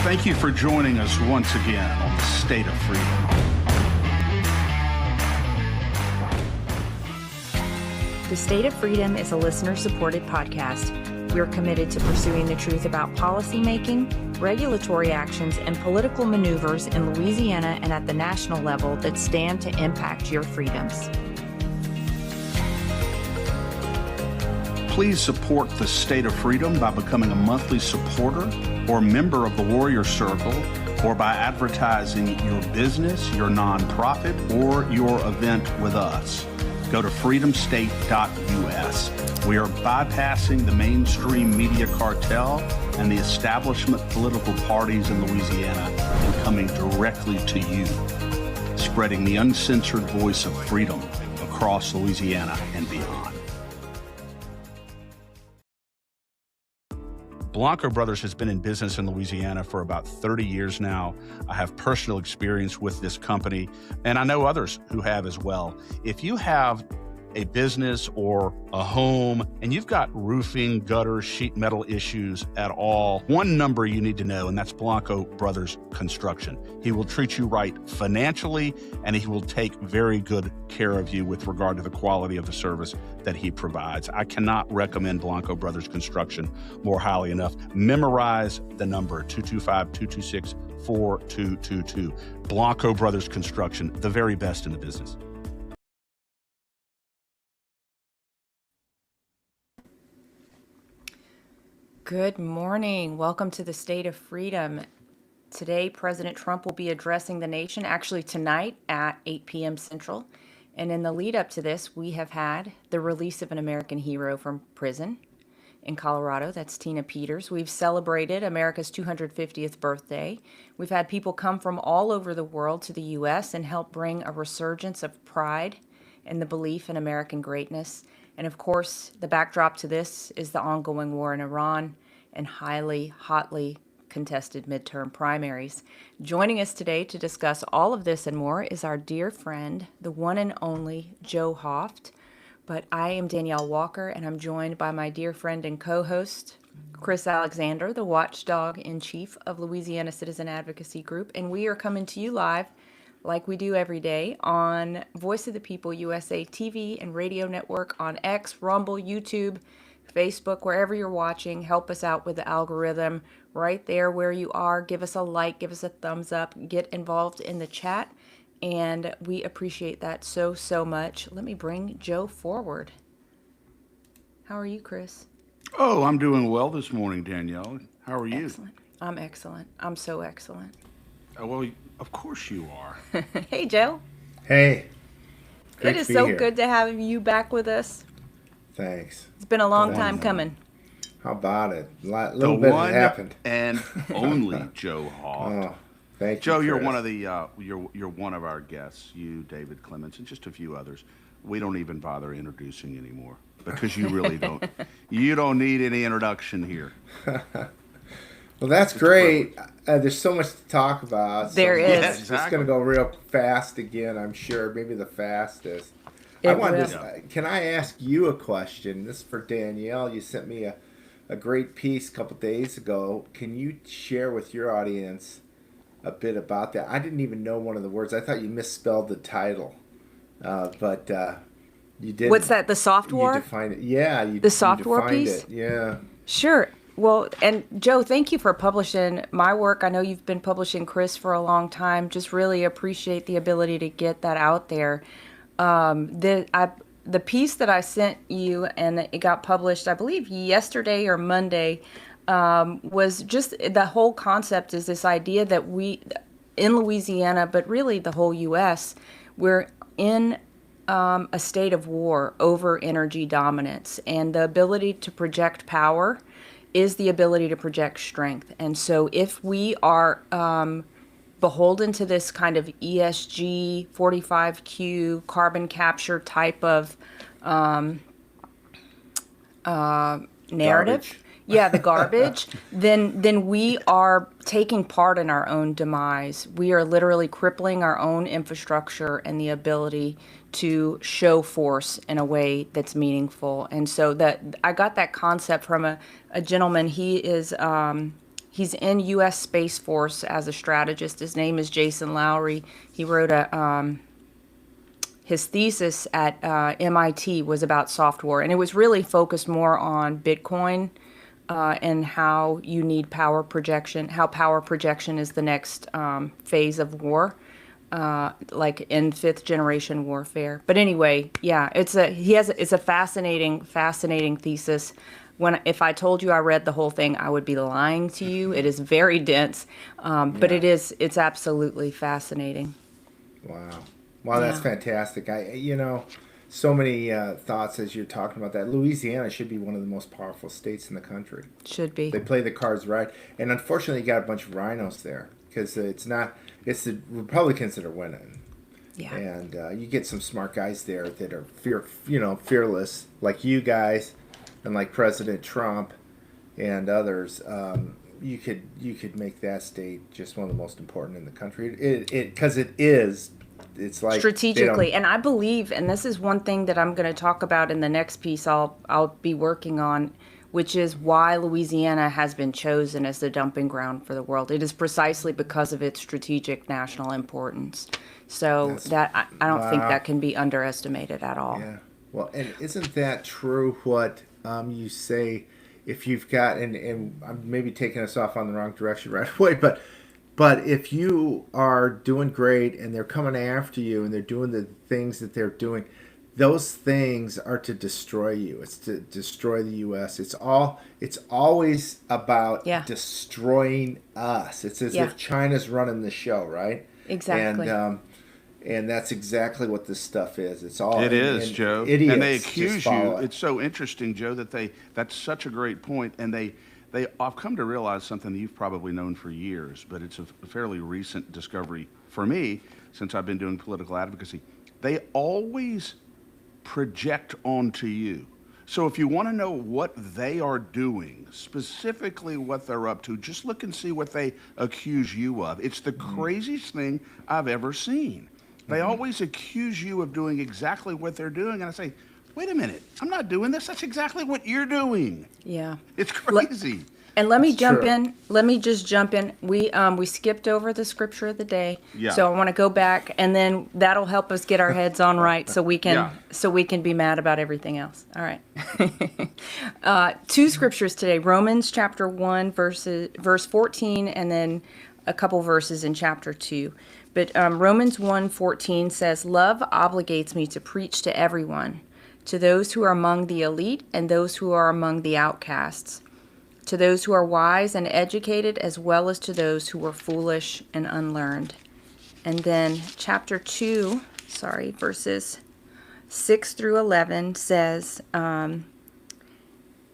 Thank you for joining us once again on the State of Freedom. The State of Freedom is a listener-supported podcast. We are committed to pursuing the truth about policymaking, regulatory actions, and political maneuvers in Louisiana and at the national level that stand to impact your freedoms. Please support the State of Freedom by becoming a monthly supporter or member of the Warrior Circle, or by advertising your business, your nonprofit, or your event with us. Go to freedomstate.us. We are bypassing the mainstream media cartel and the establishment political parties in Louisiana and coming directly to you, spreading the uncensored voice of freedom across Louisiana and beyond. Blanco Brothers has been in business in Louisiana for about 30 years now. I have personal experience with this company, and I know others who have as well. If you have a business or a home and you've got roofing, gutter, sheet metal issues at all, one number you need to know, and that's Blanco Brothers Construction. He will treat you right financially, and he will take very good care of you with regard to the quality of the service that he provides. I cannot recommend Blanco Brothers Construction more highly enough. Memorize the number 225-226-4222. Blanco Brothers Construction, the very best in the business. Good morning. Welcome to the State of Freedom. Today, President Trump will be addressing the nation, actually tonight at 8 p.m. Central. And in the lead up to this, we have had the release of an American hero from prison in Colorado. That's Tina Peters. We've celebrated America's 250th birthday. We've had people come from all over the world to the U.S. and help bring a resurgence of pride and the belief in American greatness. And of course, the backdrop to this is the ongoing war in Iran and hotly contested midterm primaries. Joining us today to discuss all of this and more is our dear friend, the one and only Joe Hoft. But I am Danielle Walker, and I'm joined by my dear friend and co-host, Chris Alexander, the watchdog in chief of Louisiana Citizen Advocacy Group. And we are coming to you live, like we do every day, on Voice of the People USA TV and radio network, on X, Rumble, YouTube, Facebook, wherever you're watching. Help us out with the algorithm right there where you are. Give us a like, give us a thumbs up, get involved in the chat, and we appreciate that so much. Let me bring Joe forward. How are you, Chris? Oh, I'm doing well this morning, Danielle. How are you? Excellent. I'm excellent. I'm so excellent. Well, of course you are. Hey, Joe. Hey. It is so good to have you back with us. Thanks. It's been a long time coming. How about it? A little bit has happened. And only Joe Hoft. Oh, thank you, Joe, you're Chris. one of the you're one of our guests. You, David Clements, and just a few others. We don't even bother introducing anymore because you really don't. You don't need any introduction here. Well, that's great. There's so much to talk about. There is. Yeah, It's going to go real fast again, I'm sure. Maybe the fastest. Can I ask you a question? This is for Danielle. You sent me a great piece a couple days ago. Can you share with your audience a bit about that? I didn't even know one of the words. I thought you misspelled the title, but you didn't. What's that, the soft war? You defined it. Yeah. The soft war piece? It. Yeah. Sure. Well, and Joe, thank you for publishing my work. I know you've been publishing Chris for a long time. Just really appreciate the ability to get that out there. The piece that I sent you, and it got published, I believe, yesterday or Monday, was just the whole concept is this idea that we, in Louisiana, but really the whole U.S., we're in a state of war over energy dominance, and the ability to project power is the ability to project strength. And so if we are beholden to this kind of ESG 45Q carbon capture type of narrative, the garbage, then we are taking part in our own demise. We are literally crippling our own infrastructure and the ability to show force in a way that's meaningful. And so that I got that concept from a gentleman. He is he's in U.S. Space Force as a strategist. His name is Jason Lowry. He wrote his thesis at MIT was about soft war, and it was really focused more on Bitcoin and how you need power projection, how power projection is the next phase of war, like in fifth generation warfare. But anyway, yeah, it's a fascinating thesis. If I told you I read the whole thing, I would be lying to you. It is very dense, but it's absolutely fascinating. Wow, that's fantastic. So many thoughts as you're talking about that. Louisiana should be one of the most powerful states in the country. Should be. They play the cards right, and unfortunately, you got a bunch of rhinos there because it's the Republicans that are winning. Yeah. And you get some smart guys there that are fearless, like you guys, and like President Trump, and others. You could make that state just one of the most important in the country. Because it is. It's like strategically, and I believe, and this is one thing that I'm going to talk about in the next piece I'll be working on, which is why Louisiana has been chosen as the dumping ground for the world. It is precisely because of its strategic national importance. So I don't think that can be underestimated at all. Yeah. Well, and isn't that true what you say if you've got, and I'm maybe taking us off on the wrong direction right away, but if you are doing great and they're coming after you and they're doing the things that they're doing, those things are to destroy you. It's to destroy the U.S. It's always about destroying us. It's as if China's running the show, right? Exactly. And that's exactly what this stuff is. It's all Joe. Idiots and they accuse you. It. It's so interesting, Joe, that's such a great point. And I've come to realize something that you've probably known for years, but it's a fairly recent discovery for me since I've been doing political advocacy. They always project onto you. So if you want to know what they are doing, specifically what they're up to, just look and see what they accuse you of. It's the craziest thing I've ever seen. They always accuse you of doing exactly what they're doing, and I say, wait a minute, I'm not doing this. That's exactly what you're doing. Yeah. It's crazy. And let me jump in. Let me just jump in. We skipped over the scripture of the day. Yeah. So I want to go back, and then that'll help us get our heads on right so we can be mad about everything else. All right. Two scriptures today. Romans chapter 1 verse 14, and then a couple verses in chapter 2. But Romans 1:14 says, "Love obligates me to preach to everyone, to those who are among the elite and those who are among the outcasts, to those who are wise and educated, as well as to those who are foolish and unlearned." And then chapter 2, verses 6 through 11 says,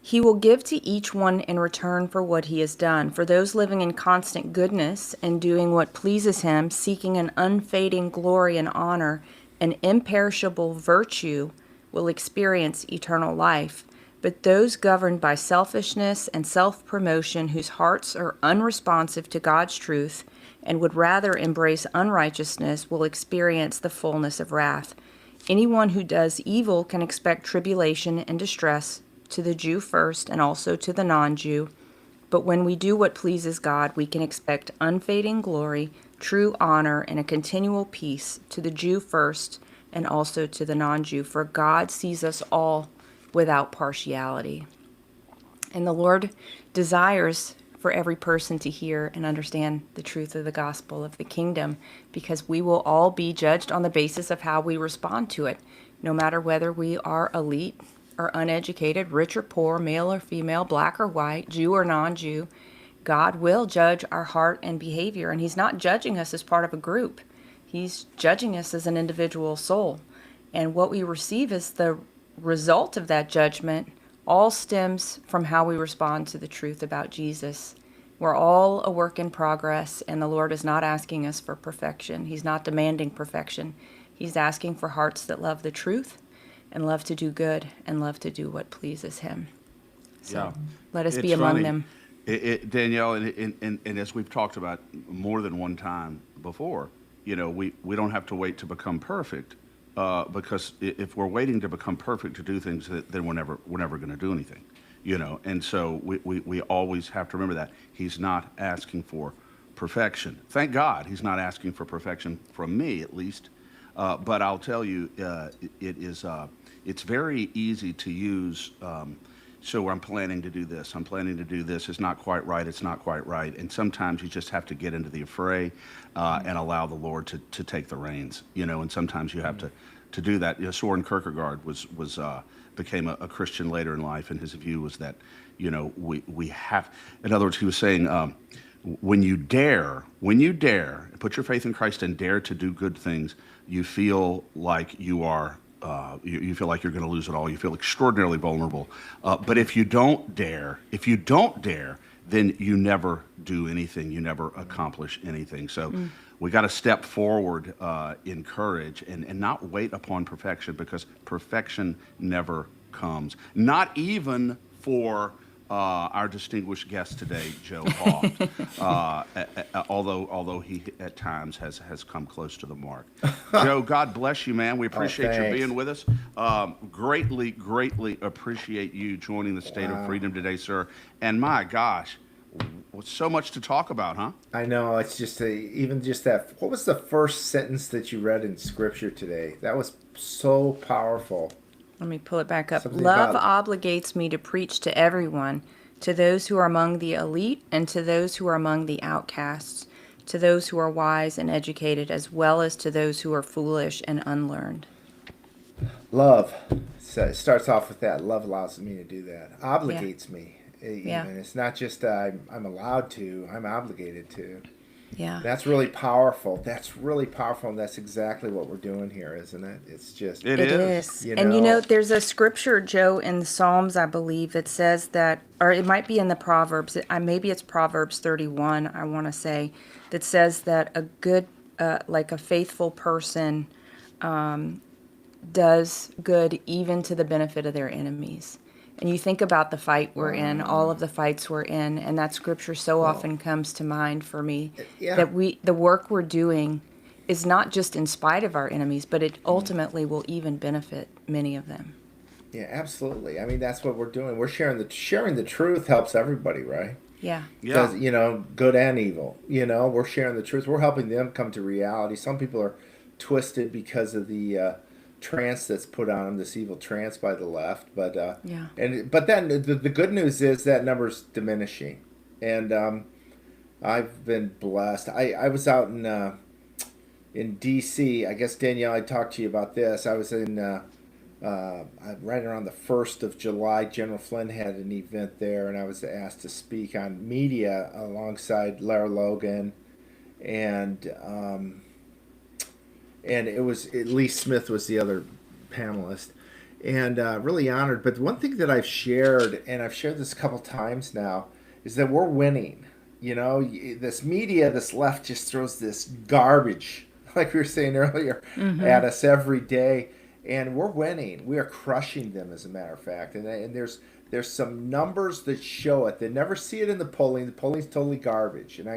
"He will give to each one in return for what he has done. For those living in constant goodness and doing what pleases him, seeking an unfading glory and honor, an imperishable virtue, will experience eternal life. But those governed by selfishness and self-promotion, whose hearts are unresponsive to God's truth and would rather embrace unrighteousness, will experience the fullness of wrath. Anyone who does evil can expect tribulation and distress, to the Jew first and also to the non-Jew. But when we do what pleases God, we can expect unfading glory, true honor, and a continual peace to the Jew first and also to the non-Jew. For God sees us all without partiality." And the Lord desires for every person to hear and understand the truth of the gospel of the kingdom, because we will all be judged on the basis of how we respond to it, no matter whether we are elite or uneducated, rich or poor, male or female, black or white, Jew or non-Jew. God will judge our heart and behavior, and he's not judging us as part of a group. He's judging us as an individual soul. And what we receive as the result of that judgment all stems from how we respond to the truth about Jesus. We're all a work in progress, and the Lord is not asking us for perfection. He's not demanding perfection. He's asking for hearts that love the truth and love to do good and love to do what pleases him. So let us be among them. Danielle, and as we've talked about more than one time before, we don't have to wait to become perfect, because if we're waiting to become perfect to do things, then we're never going to do anything. And so we always have to remember that he's not asking for perfection. Thank God he's not asking for perfection from me, at least. But I'll tell you, it's very easy to use. So I'm planning to do this. I'm planning to do this. It's not quite right. It's not quite right. And sometimes you just have to get into the affray and allow the Lord to take the reins. And sometimes you have to do that. Soren Kierkegaard became a Christian later in life, and his view was that, we have. In other words, he was saying, when you dare, put your faith in Christ and dare to do good things, you feel like you are. You feel like you're going to lose it all. You feel extraordinarily vulnerable. But if you don't dare, then you never do anything. You never accomplish anything. So we got to step forward in courage and not wait upon perfection, because perfection never comes. Not even for our distinguished guest today, Joe Hoft, although he at times has come close to the mark. Joe, God bless you, man. We appreciate you being with us. Greatly appreciate you joining the State of Freedom today, sir. And my gosh, so much to talk about, huh? I know. It's just even just that. What was the first sentence that you read in Scripture today? That was so powerful. Let me pull it back up. Love obligates me to preach to everyone, to those who are among the elite and to those who are among the outcasts, to those who are wise and educated, as well as to those who are foolish and unlearned. Love. So it starts off with that. Love allows me to do that. Obligates me. Even. It's not just I'm allowed to, I'm obligated to. Yeah. That's really powerful. And that's exactly what we're doing here, isn't it? It's just... It is. And there's a scripture, Joe, in the Psalms, I believe, that says that, or it might be in the Proverbs, maybe it's Proverbs 31, I want to say, that says that a good, like a faithful person does good even to the benefit of their enemies. And you think about the fight we're in, all of the fights we're in, and that scripture so often comes to mind for me, that the work we're doing is not just in spite of our enemies, but it ultimately will even benefit many of them. Yeah, absolutely. I mean, that's what we're doing. We're sharing the truth helps everybody, right? Yeah. Because, good and evil. We're sharing the truth. We're helping them come to reality. Some people are twisted because of the trance that's put on them, this evil trance by the left, but then the good news is that number's diminishing, and I've been blessed. I was out in DC. I guess Danielle, I talked to you about this. I was in right around the 1st of July. General Flynn had an event there, and I was asked to speak on media alongside Lara Logan, and it was Lee Smith was the other panelist, and really honored. But one thing that I've shared, and I've shared this a couple times now, is that we're winning. This media, this left just throws this garbage, like we were saying earlier, at us every day, and we're winning. We are crushing them, as a matter of fact. And there's some numbers that show it. They never see it in the polling. The polling's totally garbage, and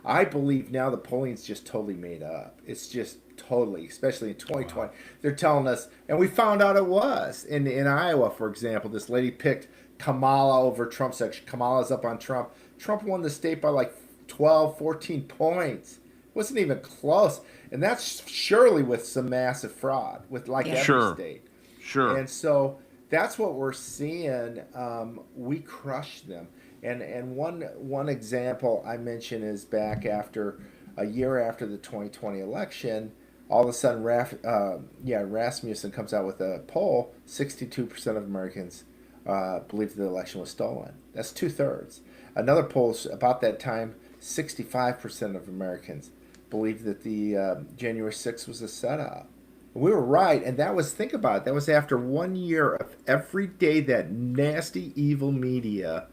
I believe now the polling's just totally made up. It's just totally, especially in 2020. Wow. They're telling us, and we found out it was. In Iowa, for example, this lady picked Kamala over Trump. Section Kamala's up on Trump. Trump won the state by like 12, 14 points. It wasn't even close. And that's surely with some massive fraud, with every state. Sure. And so that's what we're seeing. We crushed them. And one example I mentioned is back after a year after the 2020 election, all of a sudden Rasmussen comes out with a poll. 62% of Americans believe the election was stolen. That's 2/3. Another poll about that time, 65% of Americans believed that the January 6th was a setup. We were right, and think about it, that was after 1 year of every day that nasty, evil media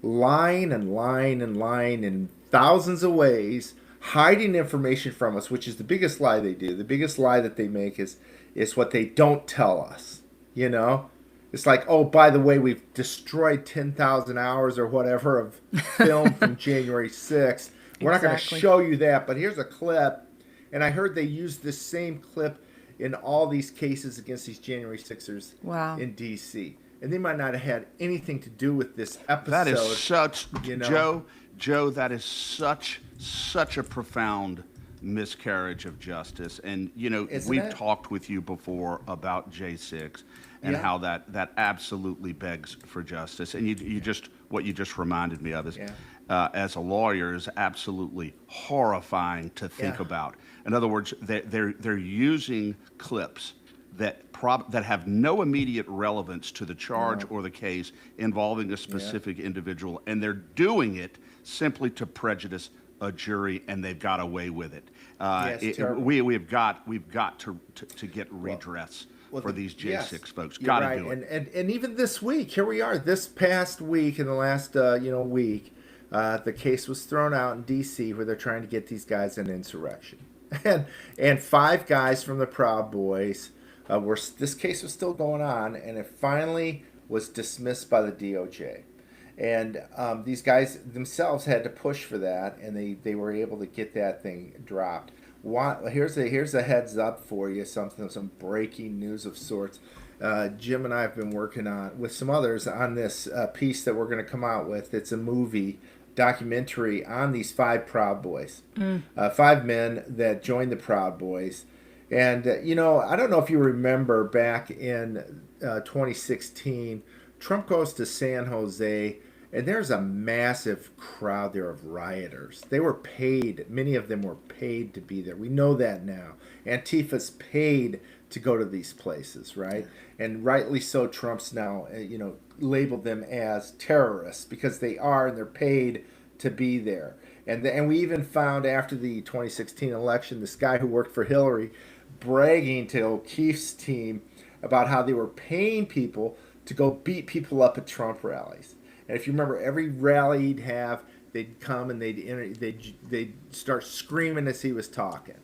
lying in thousands of ways, hiding information from us, which is the biggest lie they do. The biggest lie that they make is what they don't tell us. It's like, oh, by the way, we've destroyed 10,000 hours or whatever of film from January 6th. We're not going to show you that, but here's a clip. And I heard they used this same clip in all these cases against these January 6ers in D.C. and they might not have had anything to do with this episode. That is such, you know? Joe, that is such a profound miscarriage of justice. And, you know, we've talked with you before about J6 and how that absolutely begs for justice. And what you just reminded me of is, as a lawyer, is absolutely horrifying to think about. In other words, they're using clips that have no immediate relevance to the charge or the case involving a specific individual, and they're doing it simply to prejudice a jury, and they've got away with it. We've got to get redress for these J6 folks. Got to do it. And even this week, here we are. This past week, in the last week, the case was thrown out in D.C. where they're trying to get these guys in insurrection, and 5 guys from the Proud Boys. This case was still going on, and it finally was dismissed by the DOJ. And these guys themselves had to push for that, and they were able to get that thing dropped. Here's a heads up for you, some breaking news of sorts. Jim and I have been working on, with some others, on this piece that we're going to come out with. It's a documentary on these 5 Proud Boys, 5 men that joined the Proud Boys. And, I don't know if you remember back in 2016, Trump goes to San Jose, and there's a massive crowd there of rioters. They were paid. Many of them were paid to be there. We know that now. Antifa's paid to go to these places, right? And rightly so, Trump's now, labeled them as terrorists because they are, and they're paid to be there. And we even found after the 2016 election, this guy who worked for Hillary bragging to O'Keefe's team about how they were paying people to go beat people up at Trump rallies. And if you remember, every rally he'd have, they'd come and they'd start screaming as he was talking.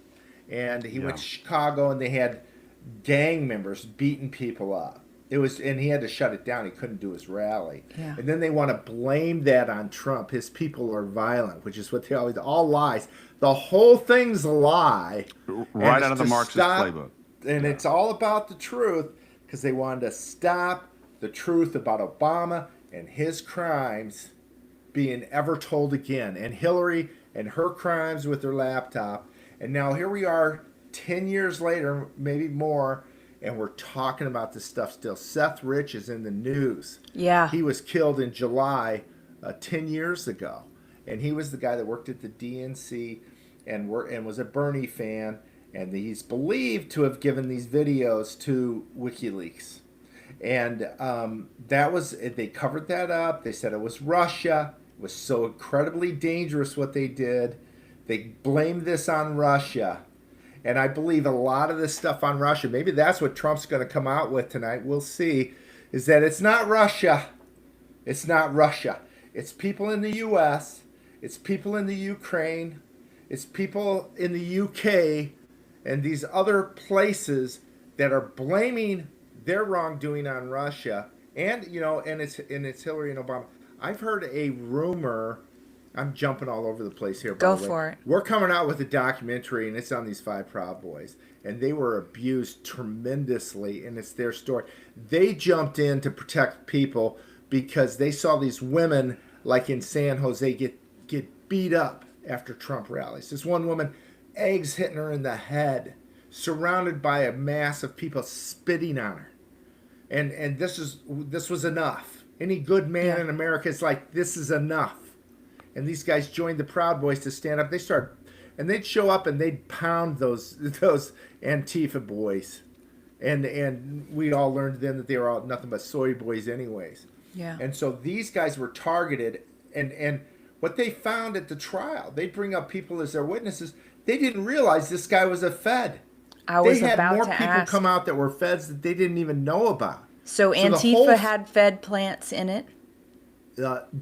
And he went to Chicago, and they had gang members beating people up. And he had to shut it down. He couldn't do his rally. Yeah. And then they want to blame that on Trump. His people are violent, which is what they always, all lies. The whole thing's a lie. Right out of the Marxist playbook. And it's all about the truth, because they wanted to stop the truth about Obama and his crimes being ever told again. And Hillary and her crimes with her laptop. And now here we are 10 years later, maybe more, and we're talking about this stuff still. Seth Rich is in the news. Yeah. He was killed in July 10 years ago. And he was the guy that worked at the DNC and was a Bernie fan. And he's believed to have given these videos to WikiLeaks. And they covered that up. They said it was Russia. It was so incredibly dangerous what they did. They blamed this on Russia. And I believe a lot of this stuff on Russia, maybe that's what Trump's going to come out with tonight, we'll see, is that it's not Russia. It's not Russia. It's people in the U.S. It's people in the Ukraine. It's people in the UK and these other places that are blaming their wrongdoing on Russia. And, and it's Hillary and Obama. I've heard a rumor. I'm jumping all over the place here. Go for it. We're coming out with a documentary, and it's on these 5 Proud Boys. And they were abused tremendously, and it's their story. They jumped in to protect people because they saw these women, like in San Jose, get beat up after Trump rallies. This one woman, eggs hitting her in the head, surrounded by a mass of people spitting on her. And this was enough. Any good man in America is like, this is enough. And these guys joined the Proud Boys to stand up. They'd show up and they'd pound those Antifa boys, and we all learned then that they were all nothing but soy boys anyways. Yeah. And so these guys were targeted, and what they found at the trial, they bring up people as their witnesses. They didn't realize this guy was a Fed. They had more people come out that were Feds that they didn't even know about. So Antifa had Fed plants in it?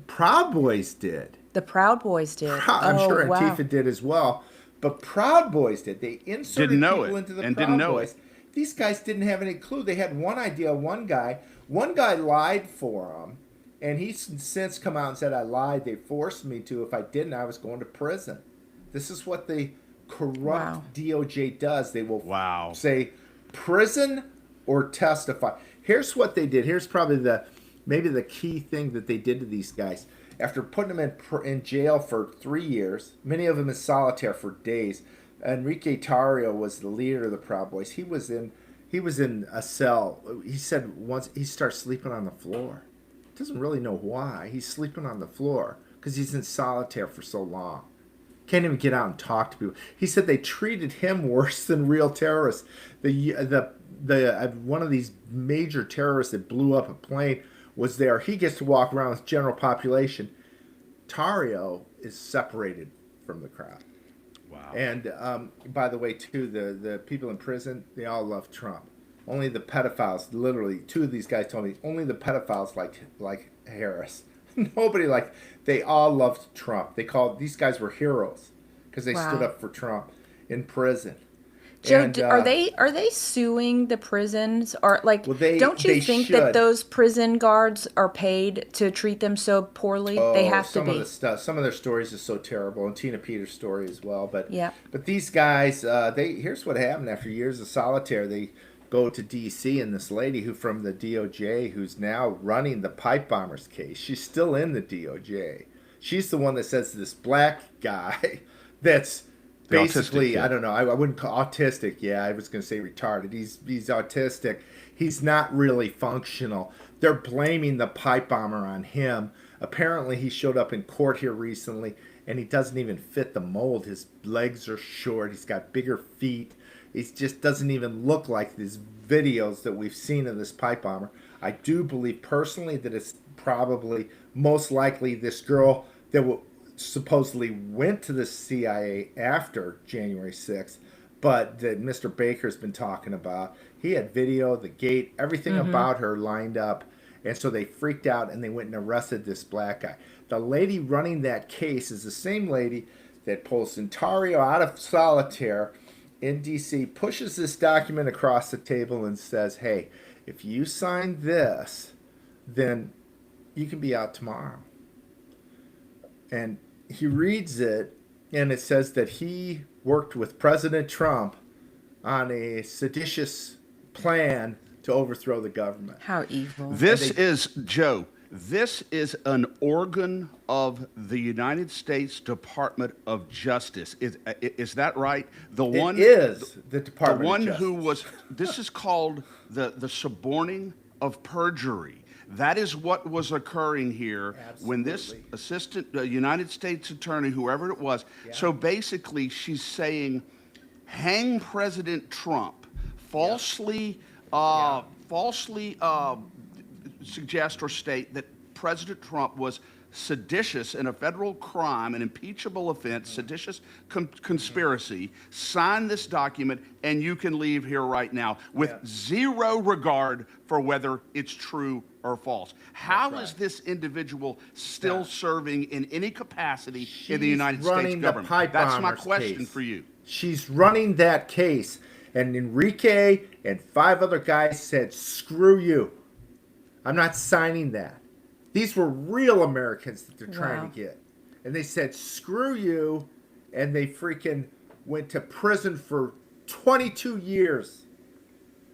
Proud Boys did. The Proud Boys did. I'm sure Antifa did as well. But Proud Boys did. They inserted people into the Proud Boys. These guys didn't have any clue. They had one idea. One guy lied for them. And he's since come out and said, I lied. They forced me to. If I didn't, I was going to prison. This is what the corrupt DOJ does. They will say prison or testify. Here's what they did. Here's probably the maybe the key thing that they did to these guys. After putting them in jail for 3 years, many of them in solitaire for days, Enrique Tarrio was the leader of the Proud Boys. He was in a cell. He said once he starts sleeping on the floor. Doesn't really know why. He's sleeping on the floor because he's in solitaire for so long. Can't even get out and talk to people. He said they treated him worse than real terrorists. The one of these major terrorists that blew up a plane was there. He gets to walk around with general population. Tarrio is separated from the crowd. Wow. And by the way, too, the people in prison, they all love Trump. Only the pedophiles, literally, 2 of these guys told me, only the pedophiles like Harris. Nobody they all loved Trump. These guys were heroes because they stood up for Trump in prison. Joe, And, are they suing the prisons, or well, don't you think that those prison guards are paid to treat them so poorly? They have to be. Some of their stories are so terrible, and Tina Peters' story as well. But yeah. But these guys, here's what happened after years of solitaire. They go to D.C. and this lady who from the DOJ, who's now running the pipe bombers case. She's still in the DOJ. She's the one that says this black guy that's basically, I don't know, I wouldn't call autistic. Yeah, I was going to say retarded. He's autistic. He's not really functional. They're blaming the pipe bomber on him. Apparently, he showed up in court here recently, and he doesn't even fit the mold. His legs are short. He's got bigger feet. He just doesn't even look like these videos that we've seen of this pipe bomber. I do believe personally that it's probably most likely this girl that supposedly went to the CIA after January 6th, but that Mr. Baker's been talking about. He had video, the gate, everything about her lined up. And so they freaked out and they went and arrested this black guy. The lady running that case is the same lady that pulls Ontario out of solitaire in D.C., pushes this document across the table and says, hey, if you sign this, then you can be out tomorrow. And he reads it, and it says that he worked with President Trump on a seditious plan to overthrow the government. How evil. This is, Joe, this is an organ of the United States Department of Justice. Is that right? The one it is the Department the one of Justice. who was, this is called the suborning of perjury. That is what was occurring here. Absolutely. When this assistant United States attorney, whoever it was, so basically she's saying, hang President Trump, falsely suggest or state that President Trump was seditious in a federal crime, an impeachable offense, seditious conspiracy, sign this document, and you can leave here right now with zero regard for whether it's true or false. How is this individual still serving in any capacity in the United States government? That's my question for you. She's running that case. And Enrique and 5 other guys said, screw you. I'm not signing that. These were real Americans that they're trying to get. And they said, screw you. And they freaking went to prison for 22 years.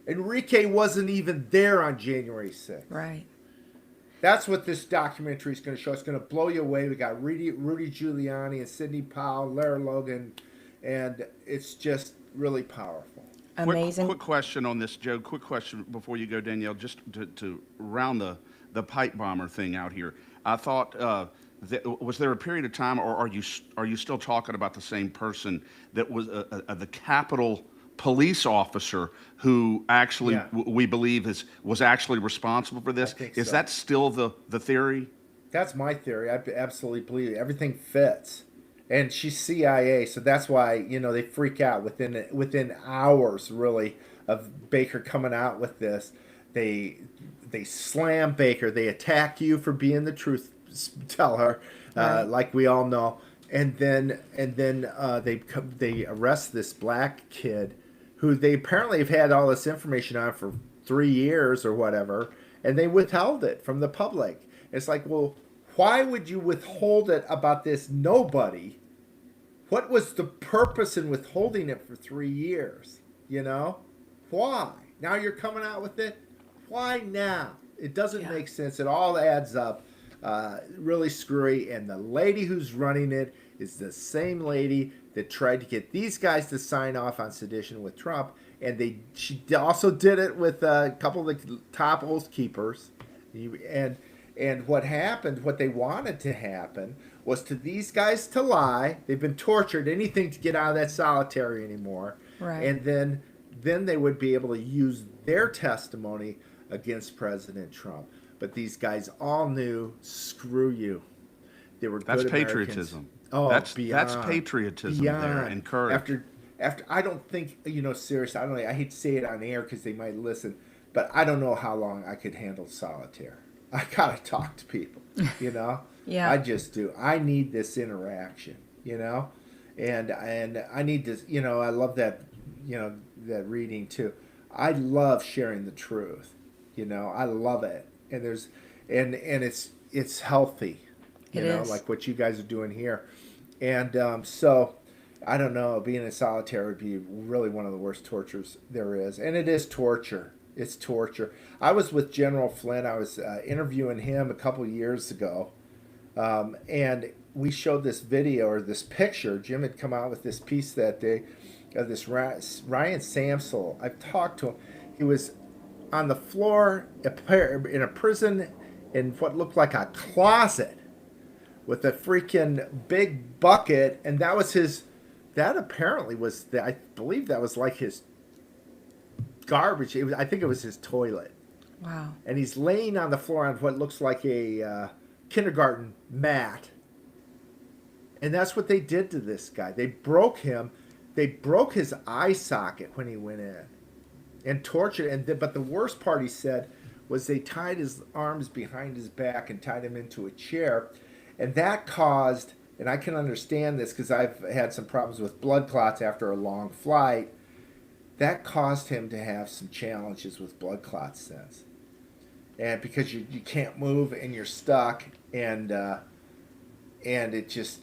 Enrique wasn't even there on January 6th. Right. That's what this documentary is going to show. It's going to blow you away. We got Rudy Giuliani and Sidney Powell, Larry Logan, and it's just really powerful. Amazing. Quick question on this, Joe. Quick question before you go, Danielle, just to round the pipe bomber thing out here. I thought, was there a period of time, or are you still talking about the same person that was the Capitol police officer who actually we believe was actually responsible for this? Is that still the theory? That's my theory. I absolutely believe it. Everything fits. And she's CIA, so that's why, they freak out within hours, really, of Baker coming out with this. They slam Baker. They attack you for being the truth teller, like we all know. And then they arrest this black kid, who they apparently have had all this information on for 3 years or whatever, and they withheld it from the public. It's like, well, why would you withhold it about this nobody? What was the purpose in withholding it for 3 years? Why? Now you're coming out with it? Why now? It doesn't make sense. It all adds up. Really screwy. And the lady who's running it is the same lady that tried to get these guys to sign off on sedition with Trump. And she also did it with a couple of the top oath keepers. And what happened, what they wanted to happen, was to these guys to lie. They've been tortured, anything to get out of that solitary anymore. Right. And then they would be able to use their testimony against President Trump. But these guys all knew, screw you. They were That's good patriotism. Americans. Oh, that's beyond, patriotism there and courage. After I don't think, seriously, I hate to say it on air because they might listen, but I don't know how long I could handle solitaire. I gotta talk to people, Yeah. I just do. I need this interaction, and I need this, I love that, that reading too. I love sharing the truth, I love it, and it's healthy, It is. like what you guys are doing here, and so I don't know, being in solitaire would be really one of the worst tortures there is, and it is torture. It's torture. I was with General Flynn. I was interviewing him a couple years ago, and we showed this video or this picture. Jim had come out with this piece that day of this Ryan Samsel. I've talked to him. He was on the floor in a prison in what looked like a closet with a freaking big bucket, and that was his. That apparently was I believe that was like his garbage. I think it was his toilet. Wow. And he's laying on the floor on what looks like a kindergarten mat. And that's what they did to this guy. They broke him. They broke his eye socket when he went in and tortured. But the worst part, he said, was they tied his arms behind his back and tied him into a chair. And that caused, and I can understand this because I've had some problems with blood clots after a long flight, that caused him to have some challenges with blood clots since. And because you can't move and you're stuck, and it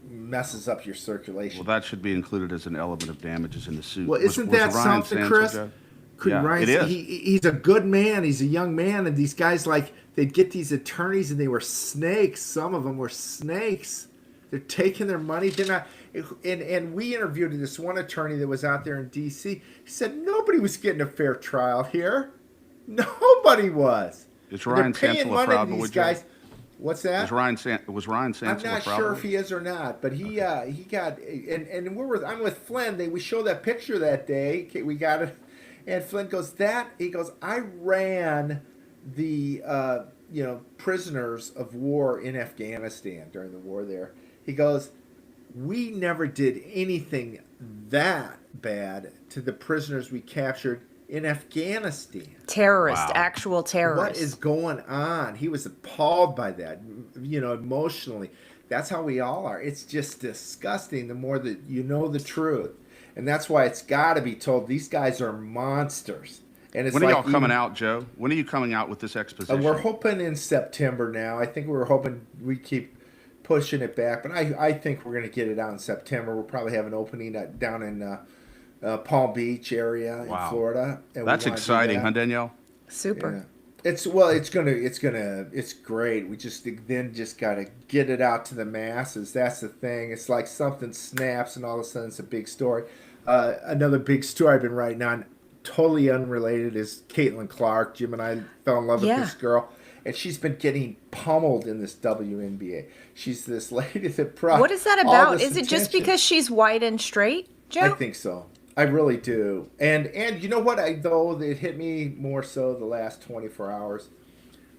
messes up your circulation. Well, that should be included as an element of damages in the suit. Well, isn't that something, Chris? It is. He's a good man. He's a young man, and these guys, they'd get these attorneys, and they were snakes. Some of them were snakes. They're taking their money. They're not. And we interviewed this one attorney that was out there in D.C. He said nobody was getting a fair trial here. Nobody was. Is Ryan Sansel a proud boy, guys? What's that? Was Ryan Sansel a proud boy? I'm not sure if he is or not, but he got and I'm with Flynn. We showed that picture that day. Okay, we got it, and Flynn goes I ran the prisoners of war in Afghanistan during the war there. He goes, we never did anything that bad to the prisoners we captured in Afghanistan. Terrorists, wow. Actual terrorists. What is going on? He was appalled by that, emotionally. That's how we all are. It's just disgusting the more that you know the truth. And that's why it's got to be told. These guys are monsters. And it's when are y'all coming out, Joe? When are you coming out with this exposition? We're hoping in September now. I think we're hoping we keep pushing it back, but I think we're going to get it out in September. We'll probably have an opening down in Palm Beach area in Florida. And that's exciting, huh, Danielle? Super. Yeah. It's great. We just got to get it out to the masses. That's the thing. It's like something snaps and all of a sudden it's a big story. Another big story I've been writing on, totally unrelated, is Caitlin Clark. Jim and I fell in love with this girl. And she's been getting pummeled in this WNBA. She's this lady that brought. What is that about? Is it just because she's white and straight, Joe? I think so. I really do. And you know what? Though it hit me more so the last 24 hours.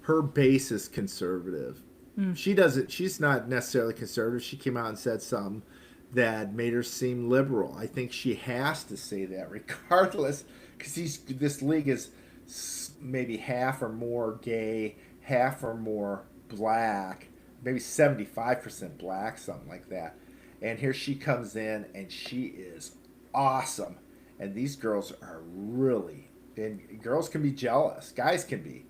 Her base is conservative. She's not necessarily conservative. She came out and said something that made her seem liberal. I think she has to say that regardless, because this league is maybe half or more gay, half or more black, maybe 75% black, something like that. And here she comes in, and she is awesome. And these girls are really, and girls can be jealous, guys can be,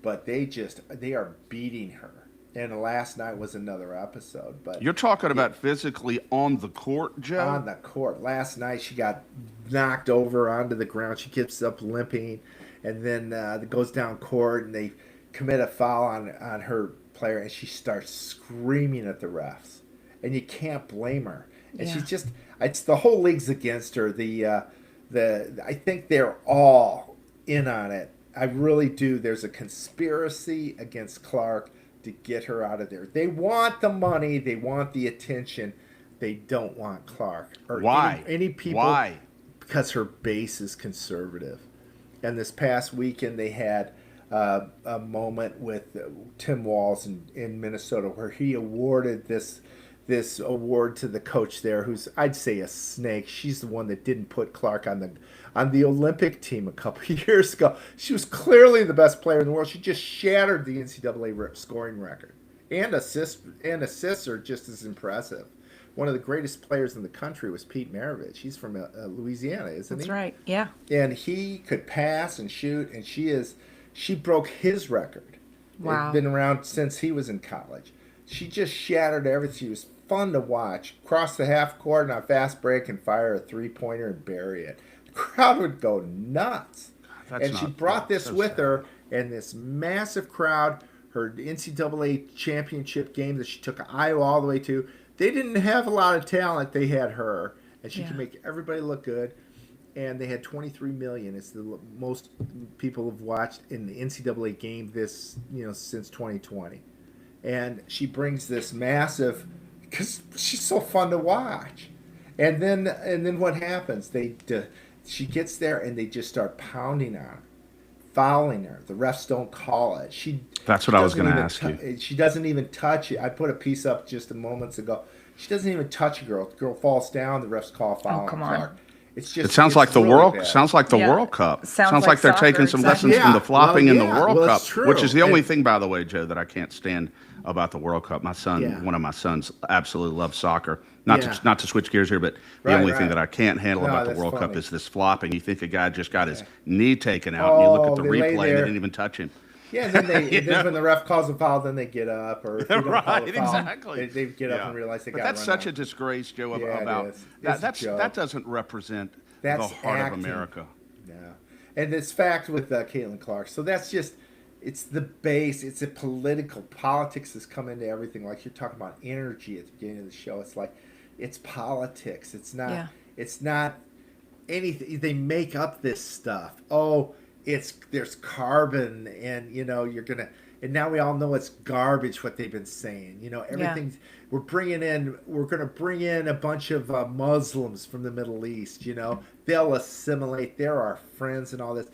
but they are beating her. And last night was another episode. But you're talking about physically on the court, Joe? On the court. Last night she got knocked over onto the ground. She gets up limping, and then goes down court, and commit a foul on her player, and she starts screaming at the refs, and you can't blame her. And she's just, it's the whole league's against her. I think they're all in on it. I really do. There's a conspiracy against Clark to get her out of there. They want the money. They want the attention. They don't want Clark. Or Why? Any people. Why? Because her base is conservative. And this past weekend they had a moment with Tim Walz in Minnesota where he awarded this award to the coach there, who's, I'd say, a snake. She's the one that didn't put Clark on the Olympic team a couple of years ago. She was clearly the best player in the world. She just shattered the NCAA scoring record. And assists are just as impressive. One of the greatest players in the country was Pete Maravich. He's from Louisiana, isn't he? That's right, yeah. And he could pass and shoot, and she broke his record. Wow. It's been around since he was in college. She just shattered everything. She was fun to watch. Cross the half court on a fast break and fire a three-pointer and bury it. The crowd would go nuts. She brought this with her, and this massive crowd, her NCAA championship game that she took Iowa all the way to. They didn't have a lot of talent. They had her, and she could make everybody look good. And they had 23 million. It's the most people have watched in the NCAA game since 2020. And she brings this massive, because she's so fun to watch. And then what happens? She gets there and they just start pounding on her, fouling her. The refs don't call it. That's what I was going to ask you. She doesn't even touch it. I put a piece up just a moments ago. She doesn't even touch a girl. The girl falls down. The refs call a foul. Oh, come on. Clark. It sounds like the World Cup. Sounds like they're taking some lessons from the flopping in the World Cup, which is the only thing, by the way, Joe, that I can't stand about the World Cup. My son, one of my sons, absolutely loves soccer. Not to switch gears here, but the only thing that I can't handle about the World Cup is this flopping. You think a guy just got his knee taken out, and you look at the replay, and they didn't even touch him. Yeah, and then when the ref calls a foul, then they get up, or if they don't call a foul, exactly. They get up and realize they got. But that's such a disgrace, Joe. About that doesn't represent the heart of America. No, and it's fact with Caitlin Clark. So that's just, it's the base. It's a politics has come into everything. Like you're talking about energy at the beginning of the show. It's like, it's politics. It's not. Yeah. It's not anything. They make up this stuff. Oh. There's carbon, and you're gonna, and now we all know it's garbage what they've been saying. Everything's we're gonna bring in a bunch of Muslims from the Middle East. They'll assimilate. They're our friends and all this.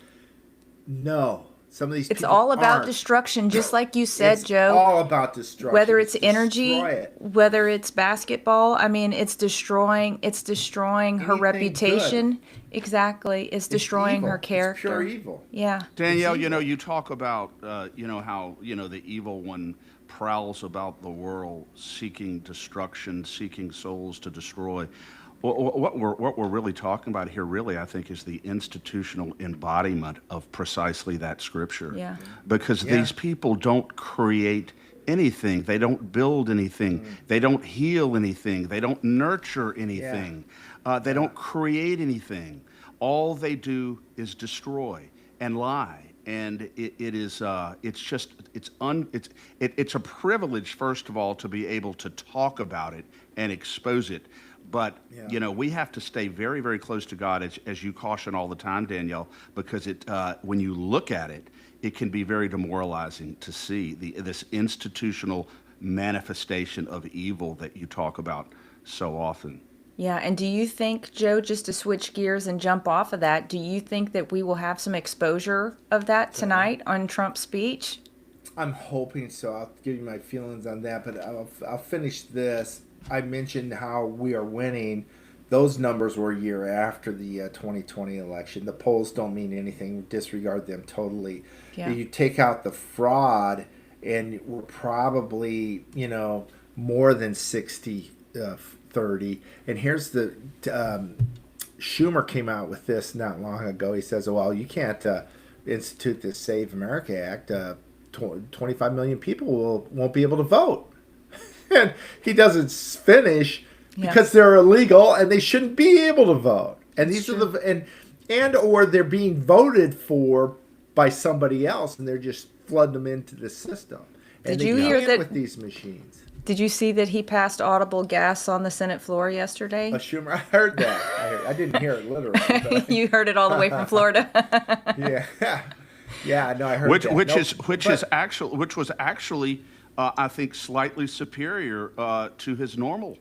No, some of these. It's all about destruction, just like you said, Joe. It's all about destruction. Whether it's energy, whether it's basketball. I mean, it's destroying her reputation. Good. Exactly. It's destroying her character. It's pure evil. Yeah. Danielle, you talk about, how, the evil one prowls about the world seeking destruction, seeking souls to destroy. What we're really talking about here, really, I think, is the institutional embodiment of precisely that scripture. Yeah. Because these people don't create anything. They don't build anything. They don't heal anything. They don't nurture anything. They don't create anything. All they do is destroy and lie. And it's a privilege, first of all, to be able to talk about it and expose it. But, we have to stay very, very close to God, as you caution all the time, Danielle, because when you look at it, it can be very demoralizing to see this institutional manifestation of evil that you talk about so often. Yeah, and do you think, Joe, just to switch gears and jump off of that, do you think that we will have some exposure of that tonight on Trump's speech? I'm hoping so. I'll give you my feelings on that, but I'll finish this. I mentioned how we are winning. Those numbers were a year after the 2020 election. The polls don't mean anything. Disregard them totally. Yeah. You take out the fraud, and we're probably, more than 60-30. And here's the Schumer came out with this not long ago. He says, well, you can't institute the Save America Act. 25 million people won't be able to vote. And he doesn't finish because they're illegal and they shouldn't be able to vote. And these are or they're being voted for by somebody else, and they're just flooding them into the system. And Did you hear that with these machines? Did you see that he passed audible gas on the Senate floor yesterday? Schumer, I heard that. I didn't hear it literally. But You heard it all the way from Florida. Yeah, yeah. No, I heard which that. Which was actually, I think, slightly superior to his normal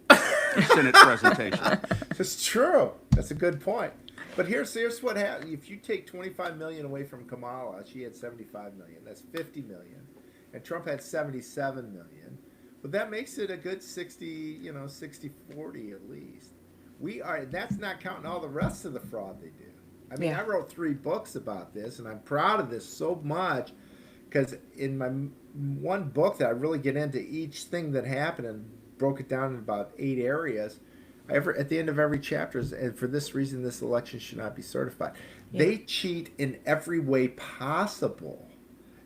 Senate presentation. It's true. That's a good point. But here's what happens. If you take 25 million away from Kamala, she had 75 million. That's 50 million. And Trump had 77 million. But that makes it a good 60, 60-40 at least. That's not counting all the rest of the fraud they do. I mean, I wrote 3 books about this, and I'm proud of this so much because in my one book that I really get into each thing that happened and broke it down in about 8 areas, at the end of every chapter, and for this reason, this election should not be certified. Yeah. They cheat in every way possible,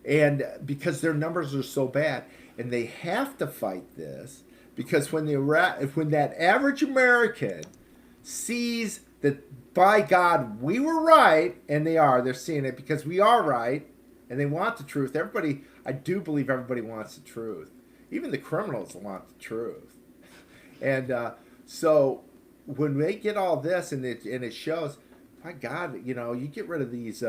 and because their numbers are so bad. And they have to fight this because when that average American sees that, by God, we were right, and they're seeing it because we are right, and they want the truth. I do believe everybody wants the truth. Even the criminals want the truth. And so when they get all this and it shows, my God, you get rid of these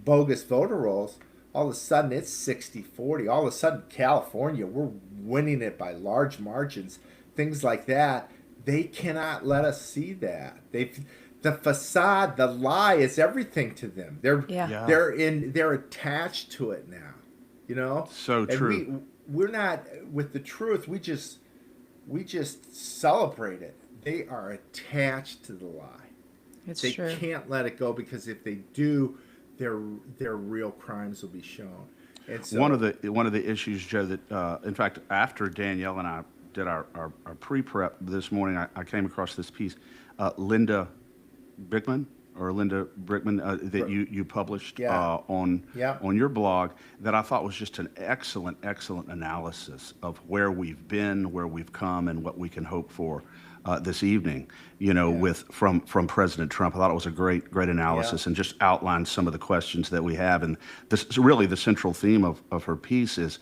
bogus voter rolls, all of a sudden it's 60-40. All of a sudden California, we're winning it by large margins. Things like that. They cannot let us see that. The facade, the lie is everything to them. They're attached to it now. So true. And we're not with the truth. We just celebrate it. They are attached to the lie. They can't let it go because if they do, their real crimes will be shown. And so, one of the issues, Joe, that in fact, after Danielle and I did our pre-prep this morning, I came across this piece, Linda Brickman that you published on your blog, that I thought was just an excellent analysis of where we've been, where we've come, and what we can hope for this evening, from President Trump. I thought it was a great analysis and just outlined some of the questions that we have. And this is really the central theme of her piece is,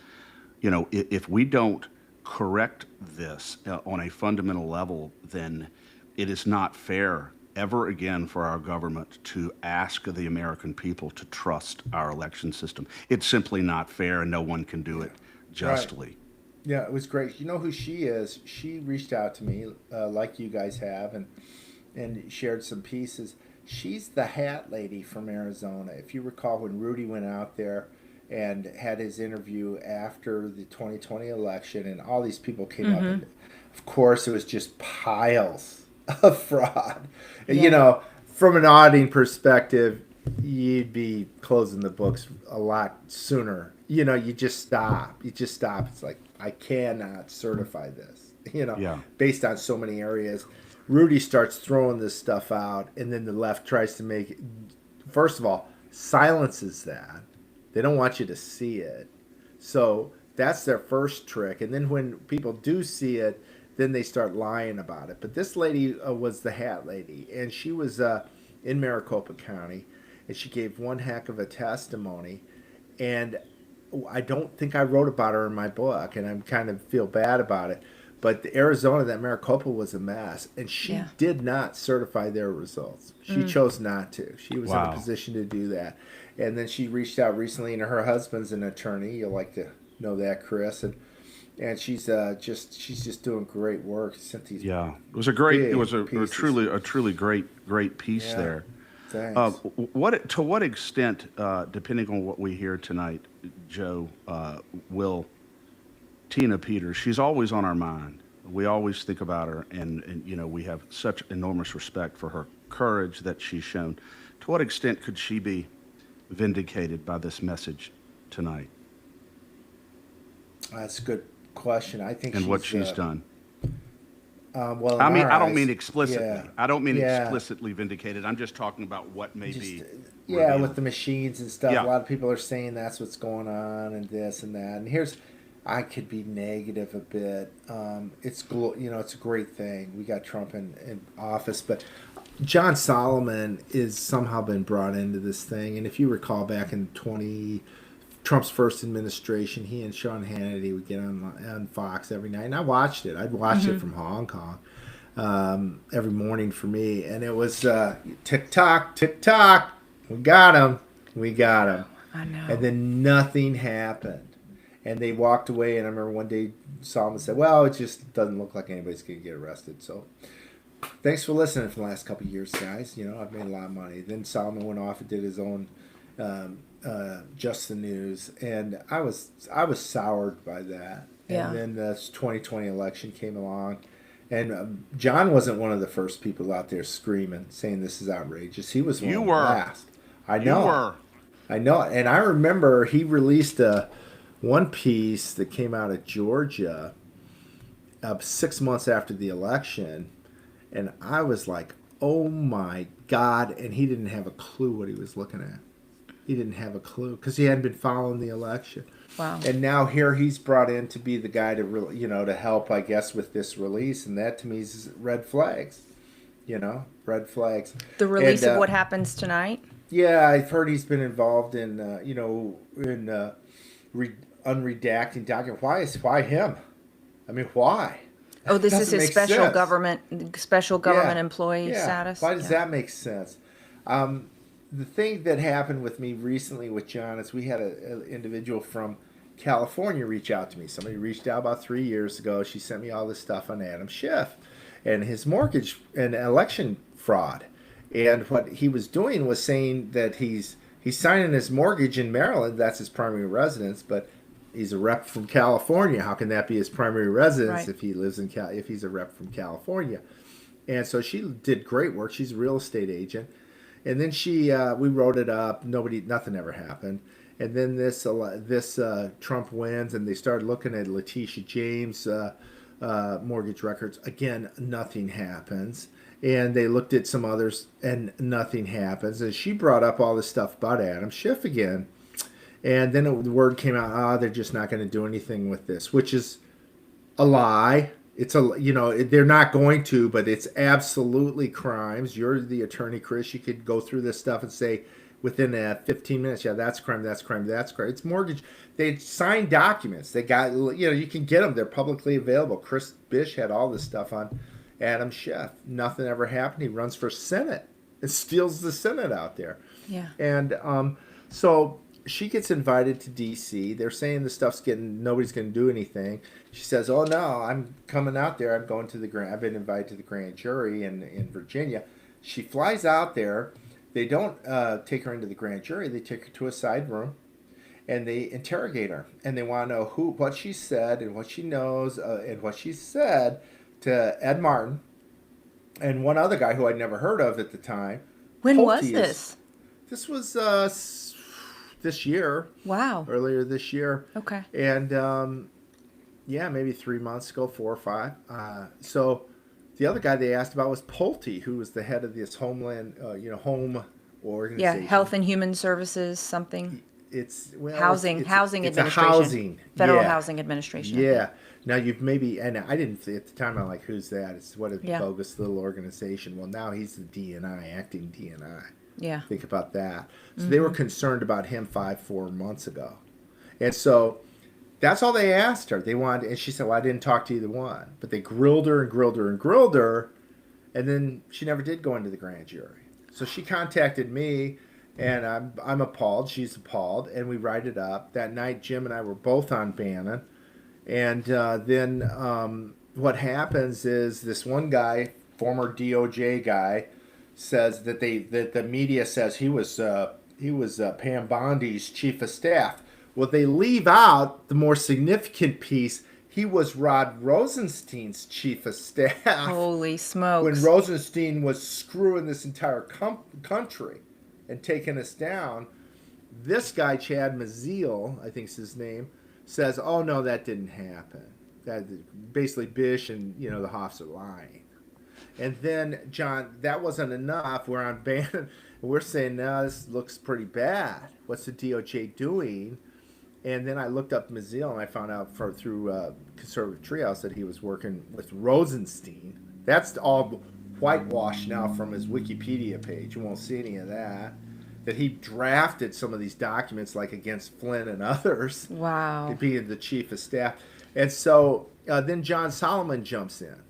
if we don't correct this on a fundamental level, then it is not fair ever again for our government to ask the American people to trust our election system. It's simply not fair, and no one can do it justly. Right. Yeah, it was great. You know who she is? She reached out to me, like you guys have, and shared some pieces. She's the hat lady from Arizona. If you recall when Rudy went out there and had his interview after the 2020 election, and all these people came up, and of course it was just piles of fraud. Yeah. From an auditing perspective, you'd be closing the books a lot sooner. You just stop. It's like, I cannot certify this, based on so many areas. Rudy starts throwing this stuff out, and then the left tries to make it, first of all, silences that. They don't want you to see it. So that's their first trick. And then when people do see it, then they start lying about it. But this lady was the hat lady, and she was in Maricopa County, and she gave one heck of a testimony. And I don't think I wrote about her in my book, and I kind of feel bad about it. But the Arizona, that Maricopa was a mess, and she did not certify their results. She chose not to. She was in a position to do that. And then she reached out recently, and her husband's an attorney. You'll like to know that, Chris. And she's just doing great work. Sent these it was a truly great piece there. Thanks. To what extent, depending on what we hear tonight, Joe, will Tina Peters, she's always on our mind. We always think about her, and we have such enormous respect for her courage that she's shown. To what extent could she be vindicated by this message tonight? That's a good question. I think what she's done. Well, I don't mean explicitly. Yeah. I don't mean explicitly vindicated. I'm just talking about what may be. Yeah, with the machines and stuff. Yeah. A lot of people are saying that's what's going on and this and that. And I could be negative a bit. It's a great thing. We got Trump in office, but John Solomon is somehow been brought into this thing. And if you recall back in Trump's first administration, he and Sean Hannity would get on Fox every night, and I watched it. I'd watch it from Hong Kong every morning for me, and it was tick tock, we got him. I know. And then nothing happened. And they walked away, and I remember one day Solomon said, well, it just doesn't look like anybody's going to get arrested. So thanks for listening for the last couple of years, guys. You know, I've made a lot of money. Then Solomon went off and did his own Just the News, and I was soured by that. Yeah. And then the 2020 election came along, and John wasn't one of the first people out there screaming, saying this is outrageous. He was one of the last. I know. You were. I know. And I remember he released one piece that came out of Georgia 6 months after the election, and I was like, oh my God. And he didn't have a clue what he was looking at. He didn't have a clue because he hadn't been following the election. Wow. And now here he's brought in to be the guy to really, to help, I guess, with this release. And that to me is red flags, red flags. The release of what happens tonight? Yeah, I've heard he's been involved in, unredacting document. Why him? I mean, why? Oh, this is his special government employee Yeah. status? Why does that make sense? The thing that happened with me recently with John is we had an individual from California reach out to me. Somebody reached out about 3 years ago. She sent me all this stuff on Adam Schiff and his mortgage and election fraud. And what he was doing was saying that he's signing his mortgage in Maryland. That's his primary residence, but he's a rep from California. How can that be his primary residence if he lives in if he's a rep from California? And so she did great work. She's a real estate agent. And then we wrote it up. Nothing ever happened. And then this Trump wins, and they started looking at Letitia James' mortgage records. Again, nothing happens. And they looked at some others, and nothing happens. And she brought up all this stuff about Adam Schiff again. And then the word came out, they're just not going to do anything with this, which is a lie. It's they're not going to, but it's absolutely crimes. You're the attorney, Chris. You could go through this stuff and say within 15 minutes, yeah, that's crime, that's crime, that's crime. It's mortgage. They signed documents. They got, you can get them. They're publicly available. Chris Bish had all this stuff on Adam Schiff. Nothing ever happened. He runs for Senate and steals the Senate out there. Yeah. And so she gets invited to D.C. They're saying the stuff's nobody's going to do anything. She says, oh, no, I'm coming out there. I'm going to I've been invited to the grand jury in Virginia. She flies out there. They don't take her into the grand jury. They take her to a side room, and they interrogate her. And they want to know what she said and what she knows and what she said to Ed Martin and one other guy who I'd never heard of at the time. When was this? This was this year. Wow. Earlier this year. Okay. And maybe 3 months ago, 4 or 5. So the other guy they asked about was Pulte, who was the head of this home organization. Yeah, Health and Human Services, something. It's housing administration. Federal Housing Administration. Yeah. Now you've and I didn't at the time. I'm like, who's that? It's what a bogus little organization. Well, now he's the DNI, acting DNI. Yeah. Think about that. So they were concerned about him 4 months ago, and so that's all they asked her. They wanted, and she said, "Well, I didn't talk to either one." But they grilled her and grilled her and grilled her, and then she never did go into the grand jury. So she contacted me. And I'm appalled. She's appalled. And we write it up. That night, Jim and I were both on Bannon. And then what happens is this one guy, former DOJ guy, says that the media says he was Pam Bondi's chief of staff. Well, they leave out the more significant piece. He was Rod Rosenstein's chief of staff. Holy smokes. When Rosenstein was screwing this entire country and taking us down, this guy, Chad Maziel, I think is his name, says, oh, no, that didn't happen. That basically Bish and, the Hofts are lying. And then, John, that wasn't enough. We're on Bannon, and we're saying, no, this looks pretty bad. What's the DOJ doing? And then I looked up Maziel, and I found out through Conservative Treehouse that he was working with Rosenstein. That's all whitewashed now from his Wikipedia page. You won't see any of that. that he drafted some of these documents, like against Flynn and others. Wow. Being the chief of staff. And so then John Solomon jumps in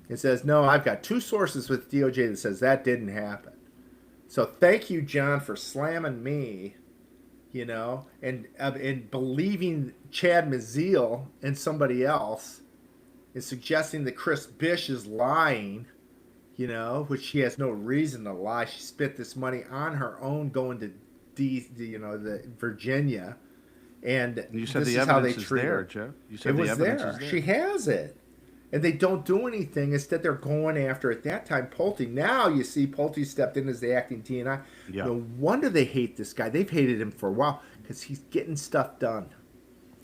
and says, no, I've got 2 sources with DOJ that says that didn't happen. So thank you, John, for slamming me, and believing Chad Mazeal and somebody else, and suggesting that Chris Bish is lying, which she has no reason to lie. She spent this money on her own going to the Virginia, and you said this the is how they evidence is treat there, her. Joe. You said It the was evidence there. is there. She has it. And they don't do anything. Instead, they're going after, at that time, Pulte. Now you see Pulte stepped in as the acting DNI. Yeah. No wonder they hate this guy. They've hated him for a while because he's getting stuff done.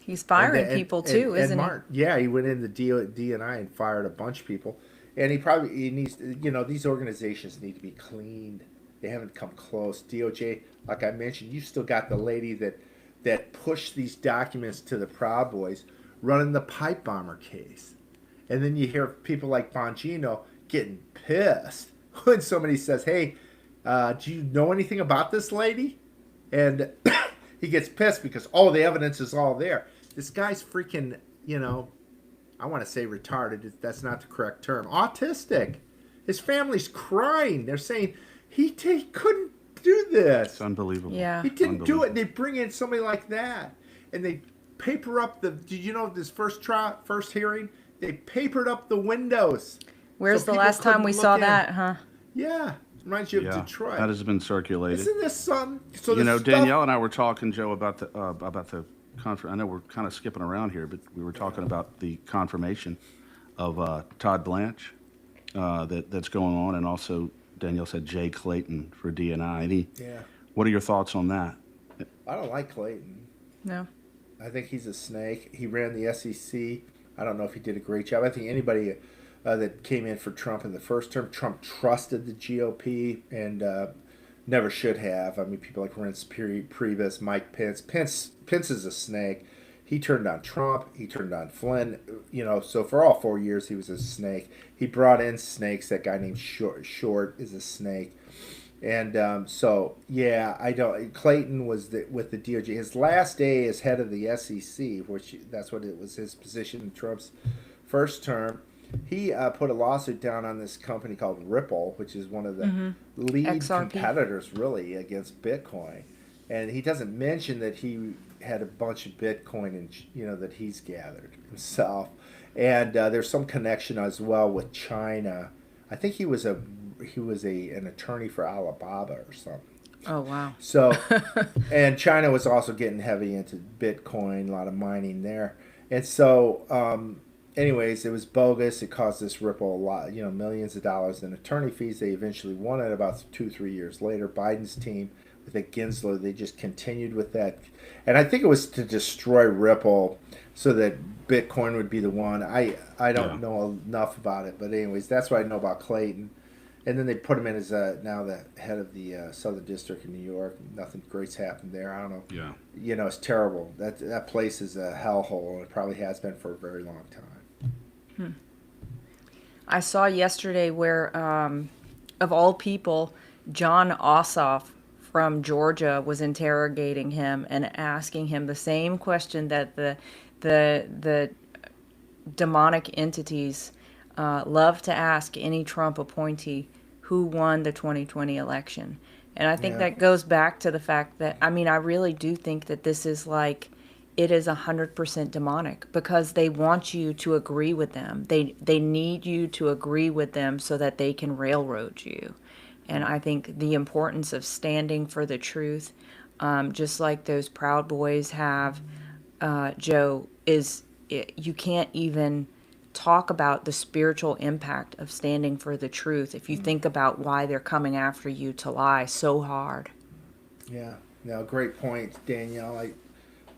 He's firing people too, isn't he? Yeah, he went in the DNI and fired a bunch of people. And he needs, these organizations need to be cleaned. They haven't come close. DOJ, like I mentioned, you've still got the lady that pushed these documents to the Proud Boys running the pipe bomber case. And then you hear people like Bongino getting pissed when somebody says, hey, do you know anything about this lady? And he gets pissed because, the evidence is all there. This guy's freaking, I want to say retarded. That's not the correct term. Autistic. His family's crying. They're saying he couldn't do this. It's unbelievable. Yeah. He didn't do it. They bring in somebody like that. And they paper up did you know this first hearing? They papered up the windows. Where's the last time we saw that, huh? Yeah. Reminds you of Detroit. That has been circulated. Isn't this something? So Danielle and I were talking, Joe, about the I know we're kind of skipping around here, but we were talking about the confirmation of Todd Blanche that's going on, and also Danielle said Jay Clayton for DNI. What are your thoughts on that? I don't like Clayton. No. I think he's a snake. He ran the SEC. I don't know if he did a great job. I think anybody that came in for Trump in the first term, Trump trusted the GOP and never should have. I mean, people like Reince Priebus, Mike Pence. Pence is a snake. He turned on Trump. He turned on Flynn. So for all 4 years, he was a snake. He brought in snakes. That guy named Short is a snake. And I don't. Clayton was with the DOJ. His last day as head of the SEC, which that's what it was, his position in Trump's first term. He put a lawsuit down on this company called Ripple, which is one of the lead XRP. competitors, really, against Bitcoin. And he doesn't mention that he had a bunch of Bitcoin and that he's gathered himself. And there's some connection as well with China. I think he was an attorney for Alibaba or something. Oh, wow. So, and China was also getting heavy into Bitcoin, a lot of mining there. And so, anyways, it was bogus. It cost this Ripple a lot, millions of dollars in attorney fees. They eventually won it about 2-3 years later. Biden's team with the Gensler, they just continued with that. And I think it was to destroy Ripple so that Bitcoin would be the one. I don't know enough about it, but anyways, that's what I know about Clayton. And then they put him in as now the head of the Southern District in New York. Nothing great's happened there. I don't know. Yeah. It's terrible. That place is a hellhole, and it probably has been for a very long time. I saw yesterday where, of all people, John Ossoff from Georgia was interrogating him and asking him the same question that the demonic entities love to ask any Trump appointee: who won the 2020 election? And I think that goes back to the fact that, I really do think that this is it is 100% demonic, because they want you to agree with them. They need you to agree with them so that they can railroad you. And I think the importance of standing for the truth, just like those Proud Boys have, Joe, you can't even talk about the spiritual impact of standing for the truth if you think about why they're coming after you to lie so hard. Yeah, no, great point, Danielle. I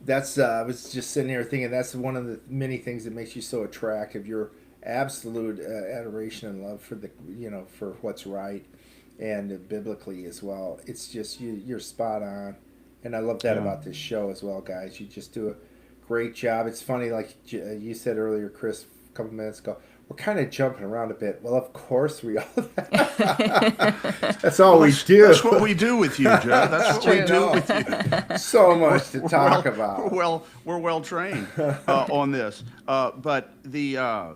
was just sitting here thinking that's one of the many things that makes you so attractive. Your absolute adoration and love for for what's right, and biblically as well. It's just you're spot on, and I love that about this show as well, guys. You just do a great job. It's funny, like you said earlier, Chris, a couple minutes ago. we're kind of jumping around a bit. Well, of course we all. That's all we do. That's what we do with you, Joe. That's what we do with you. So much to talk about. We're well trained on this. But I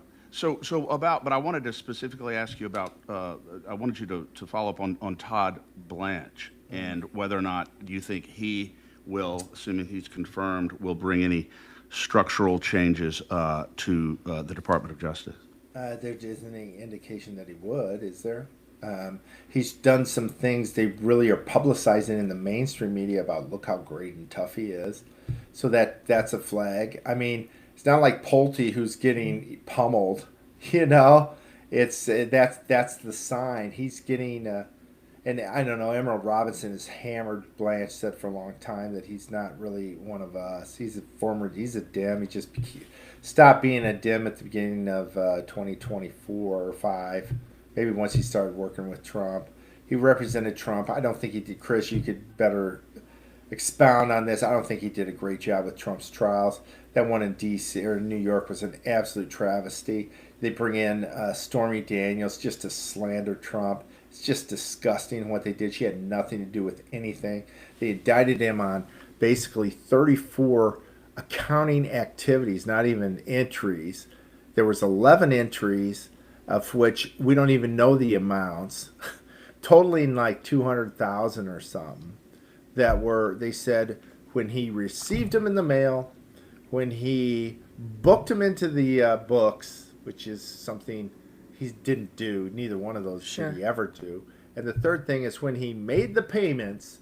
wanted to specifically ask you about. I wanted you to follow up on Todd Blanche and whether or not you think he will, assuming he's confirmed, will bring any structural changes to the Department of Justice. There isn't any indication that he would, is there? He's done some things they really are publicizing in the mainstream media about look how great and tough he is. So that's a flag. I mean, it's not like Pulte who's getting pummeled, you know. It's that's the sign. He's getting and I don't know, Emerald Robinson has hammered Blanche, said for a long time that he's not really one of us. He's a dim. He just stopped being a dim at the beginning of 2024 or 5. Maybe once he started working with Trump. He represented Trump. I don't think he did. Chris, you could better expound on this. I don't think he did a great job with Trump's trials. That one in D.C. or New York was an absolute travesty. They bring in Stormy Daniels just to slander Trump. It's just disgusting what they did. She had nothing to do with anything. They indicted him on basically 34 accounting activities, not even entries. There was 11 entries, of which we don't even know the amounts, totaling like 200,000 or something. That were, they said, when he received them in the mail, when he booked them into the books, which is something he didn't do. Neither one of those did he ever do. And the third thing is when he made the payments.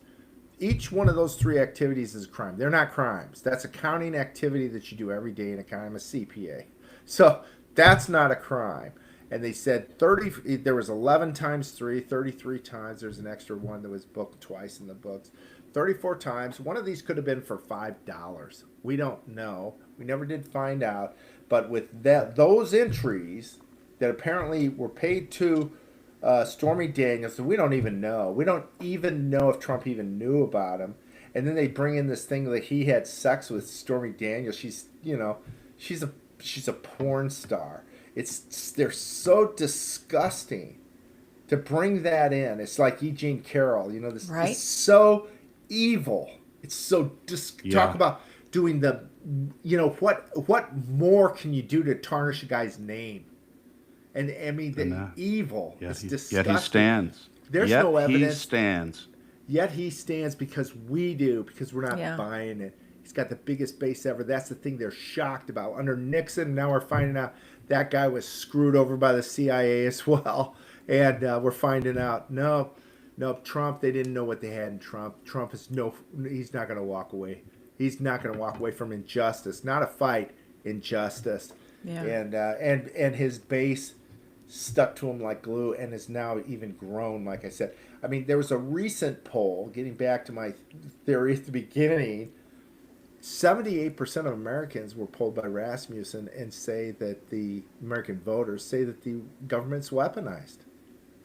Each one of those 3 activities is a crime. They're not crimes. That's accounting activity that you do every day in accounting. I'm a CPA. So that's not a crime. And they said there was 11 times 3, 33 times. There's an extra one that was booked twice in the books. 34 times. One of these could have been for $5. We don't know. We never did find out. But with those entries that apparently were paid to Stormy Daniels, so we don't even know. We don't even know if Trump even knew about him. And then they bring in this thing that he had sex with Stormy Daniels. She's a porn star. They're so disgusting to bring that in. It's like E. Jean Carroll. You know, this is so evil. It's so talk about doing the, you know, what more can you do to tarnish a guy's name? And I mean, the evil is disgusting. Yet he stands. There's no evidence. He stands. Yet he stands because we do, because we're not buying it. He's got the biggest base ever. That's the thing they're shocked about. Under Nixon, now we're finding out that guy was screwed over by the CIA as well. And we're finding out, no, Trump, they didn't know what they had in Trump. Trump is he's not going to walk away. He's not going to walk away from injustice. Not a fight, injustice. Yeah. And his base stuck to him like glue and has now even grown, like I said. I mean, there was a recent poll, getting back to my theory at the beginning, 78% of Americans were polled by Rasmussen and say that the American voters say that the government's weaponized.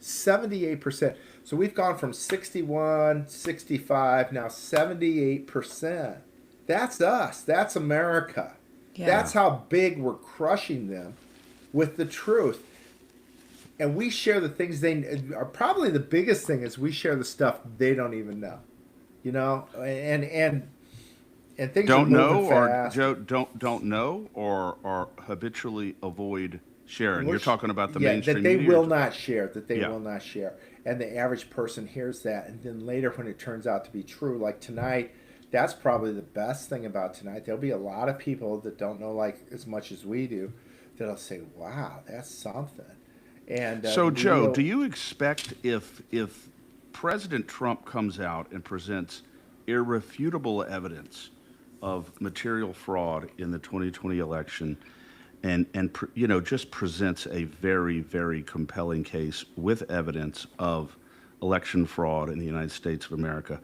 78%. So we've gone from 61, 65, now 78%. That's us. That's America. Yeah. That's how big we're crushing them with the truth. And we share the things they are. Probably the biggest thing is we share the stuff they don't even know, you know, and things don't know fast. Or Joe don't know or habitually avoid sharing. You're talking about the mainstream that they media. will not share. That they will not share, and the average person hears that, and then later when it turns out to be true, like tonight, that's probably the best thing about tonight. There'll be a lot of people that don't know like as much as we do that'll say, "Wow, that's something." And so, Joe, do you expect if President Trump comes out and presents irrefutable evidence of material fraud in the 2020 election, and you know, just presents a very, very compelling case with evidence of election fraud in the United States of America,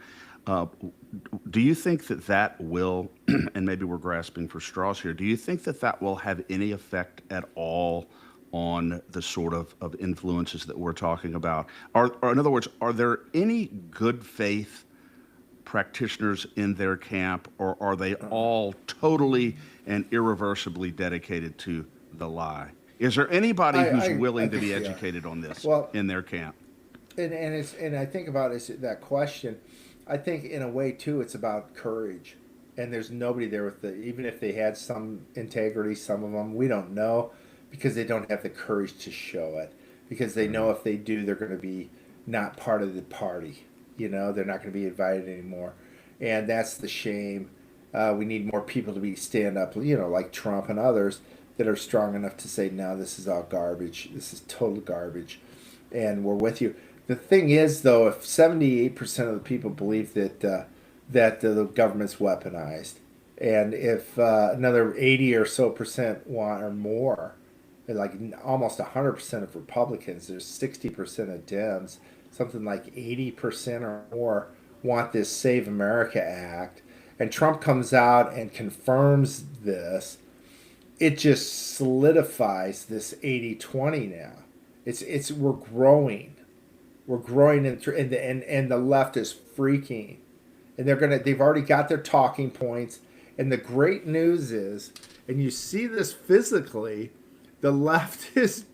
do you think that will, and maybe we're grasping for straws here, do you think that will have any effect at all on the sort of influences that we're talking about? Or in other words, are there any good faith practitioners in their camp, or are they all totally and irreversibly dedicated to the lie? Is there anybody who's I willing to think be we are. educated on this Well, in their camp? and I think about that question. I think in a way too, it's about courage. And there's nobody there with even if they had some integrity, some of them we don't know, because they don't have the courage to show it. Because they know if they do, they're going to be not part of the party. They're not going to be invited anymore, and that's the shame. We need more people to stand up, like Trump and others that are strong enough to say, no, this is all garbage. This is total garbage, and we're with you. The thing is, though, if 78% of the people believe that the government's weaponized, and if another 80 or so percent want or more, like almost 100% of Republicans, there's 60% of Dems, something like 80% or more want this Save America Act, and Trump comes out and confirms this, it just solidifies this 80-20 now. We're growing. We're growing, and the left is freaking. And they've already got their talking points. And the great news is, and you see this physically, the left is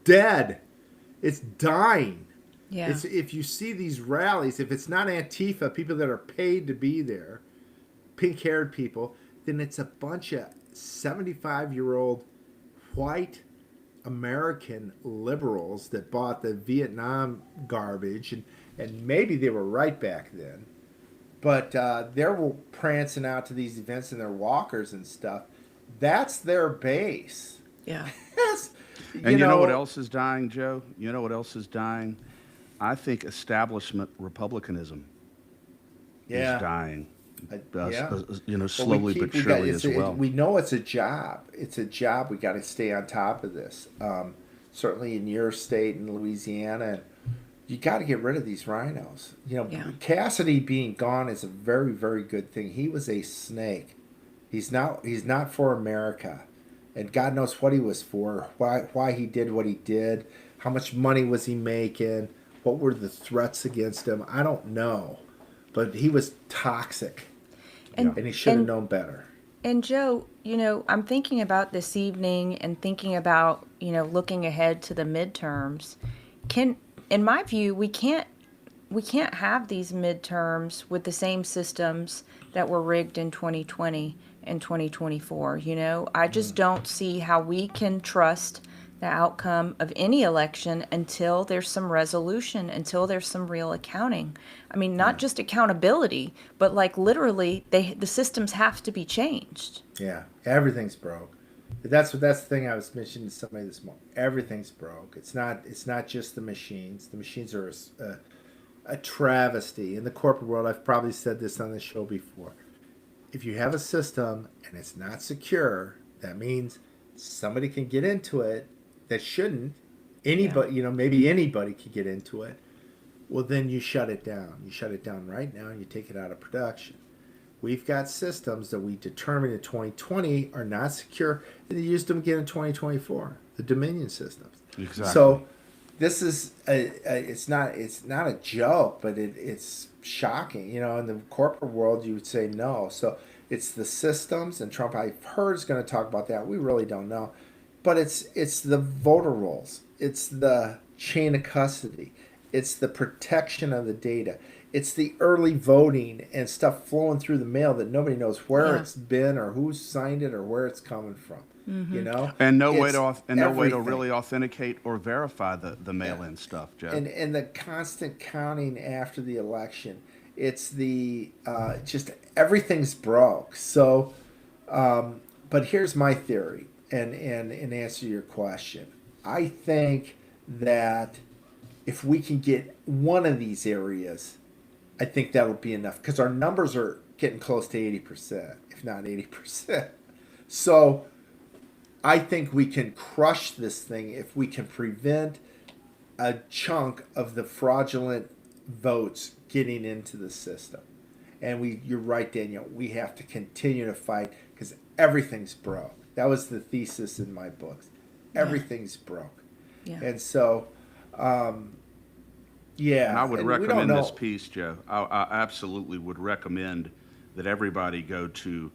dead. It's dying. Yeah. If you see these rallies, if it's not Antifa, people that are paid to be there, pink-haired people, then it's a bunch of 75-year-old white American liberals that bought the Vietnam garbage, and maybe they were right back then. But they're prancing out to these events in their walkers and stuff. That's their base. Yeah. And you know what else is dying, Joe? You know what else is dying? I think establishment republicanism is dying. Slowly but surely as well. We know it's a job. It's a job. We got to stay on top of this. Certainly in your state in Louisiana, you got to get rid of these rhinos. Cassidy being gone is a very, very good thing. He was a snake. He's not for America, and God knows what he was for. Why he did what he did. How much money was he making? What were the threats against him? I don't know. But he was toxic, and he should have known better. And Joe, I'm thinking about this evening and thinking about, looking ahead to the midterms. In my view, we can't have these midterms with the same systems that were rigged in 2020 and 2024. I just don't see how we can trust the outcome of any election until there's some resolution, until there's some real accounting. I mean, not just accountability, but like literally the systems have to be changed. Yeah, everything's broke. That's the thing I was mentioning to somebody this morning. Everything's broke. It's not just the machines. The machines are a travesty. In the corporate world, I've probably said this on the show before. If you have a system and it's not secure, that means somebody can get into it that shouldn't. Anybody, maybe anybody could get into it. Well, then you shut it down. You shut it down right now and you take it out of production. We've got systems that we determined in 2020 are not secure, and they used them again in 2024. The Dominion systems. Exactly. So this is it's not a joke, but it's shocking. In the corporate world, you would say no. So it's the systems, and Trump, I've heard, is going to talk about that. We really don't know. But it's the voter rolls. It's the chain of custody. It's the protection of the data. It's the early voting and stuff flowing through the mail that nobody knows where it's been or who signed it or where it's coming from. Mm-hmm. And no way to really authenticate or verify the mail-in stuff, Joe. And the constant counting after the election. It's the just everything's broke. So, but here's my theory. And answer your question, I think that if we can get one of these areas, I think that'll be enough because our numbers are getting close to 80%, if not 80%. So I think we can crush this thing if we can prevent a chunk of the fraudulent votes getting into the system. And you're right, Danielle, we have to continue to fight because everything's broke. That was the thesis in my books. Everything's broke. Yeah. And so, And I would recommend this piece, Joe. I absolutely would recommend that everybody go to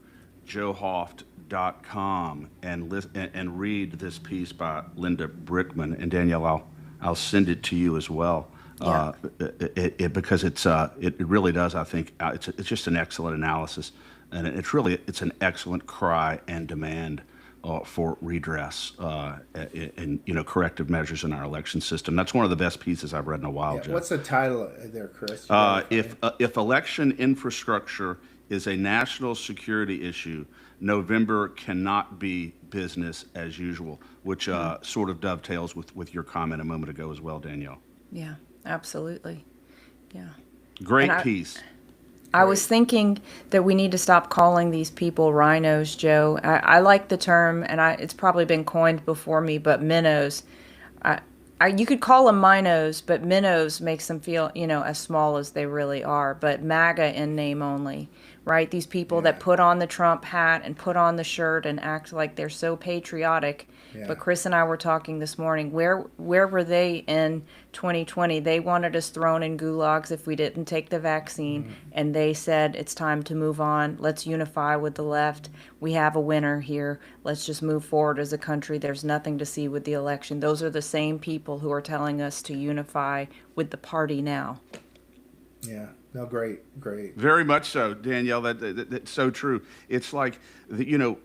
joehoft.com and read this piece by Linda Brickman. And Danielle, I'll send it to you as well. Yeah. Because it really does. I think it's just an excellent analysis, and it's an excellent cry and demand for redress and corrective measures in our election system. That's one of the best pieces I've read in a while, Yeah. Joe. What's the title there, Chris? If election infrastructure is a national security issue, November cannot be business as usual, which sort of dovetails with your comment a moment ago as well, Danielle. Yeah, absolutely. Yeah. Great piece. I was thinking that we need to stop calling these people rhinos, Joe. I like the term, and it's probably been coined before me, but minnows. You could call them minos, but minnows makes them feel, as small as they really are. But MAGA in name only, right? These people that put on the Trump hat and put on the shirt and act like they're so patriotic. Yeah. But Chris and I were talking this morning. Where were they in 2020? They wanted us thrown in gulags if we didn't take the vaccine, and they said it's time to move on. Let's unify with the left. We have a winner here. Let's just move forward as a country. There's nothing to see with the election. Those are the same people who are telling us to unify with the party now. Yeah. No, great. Very much so, Danielle. That's so true. It's like the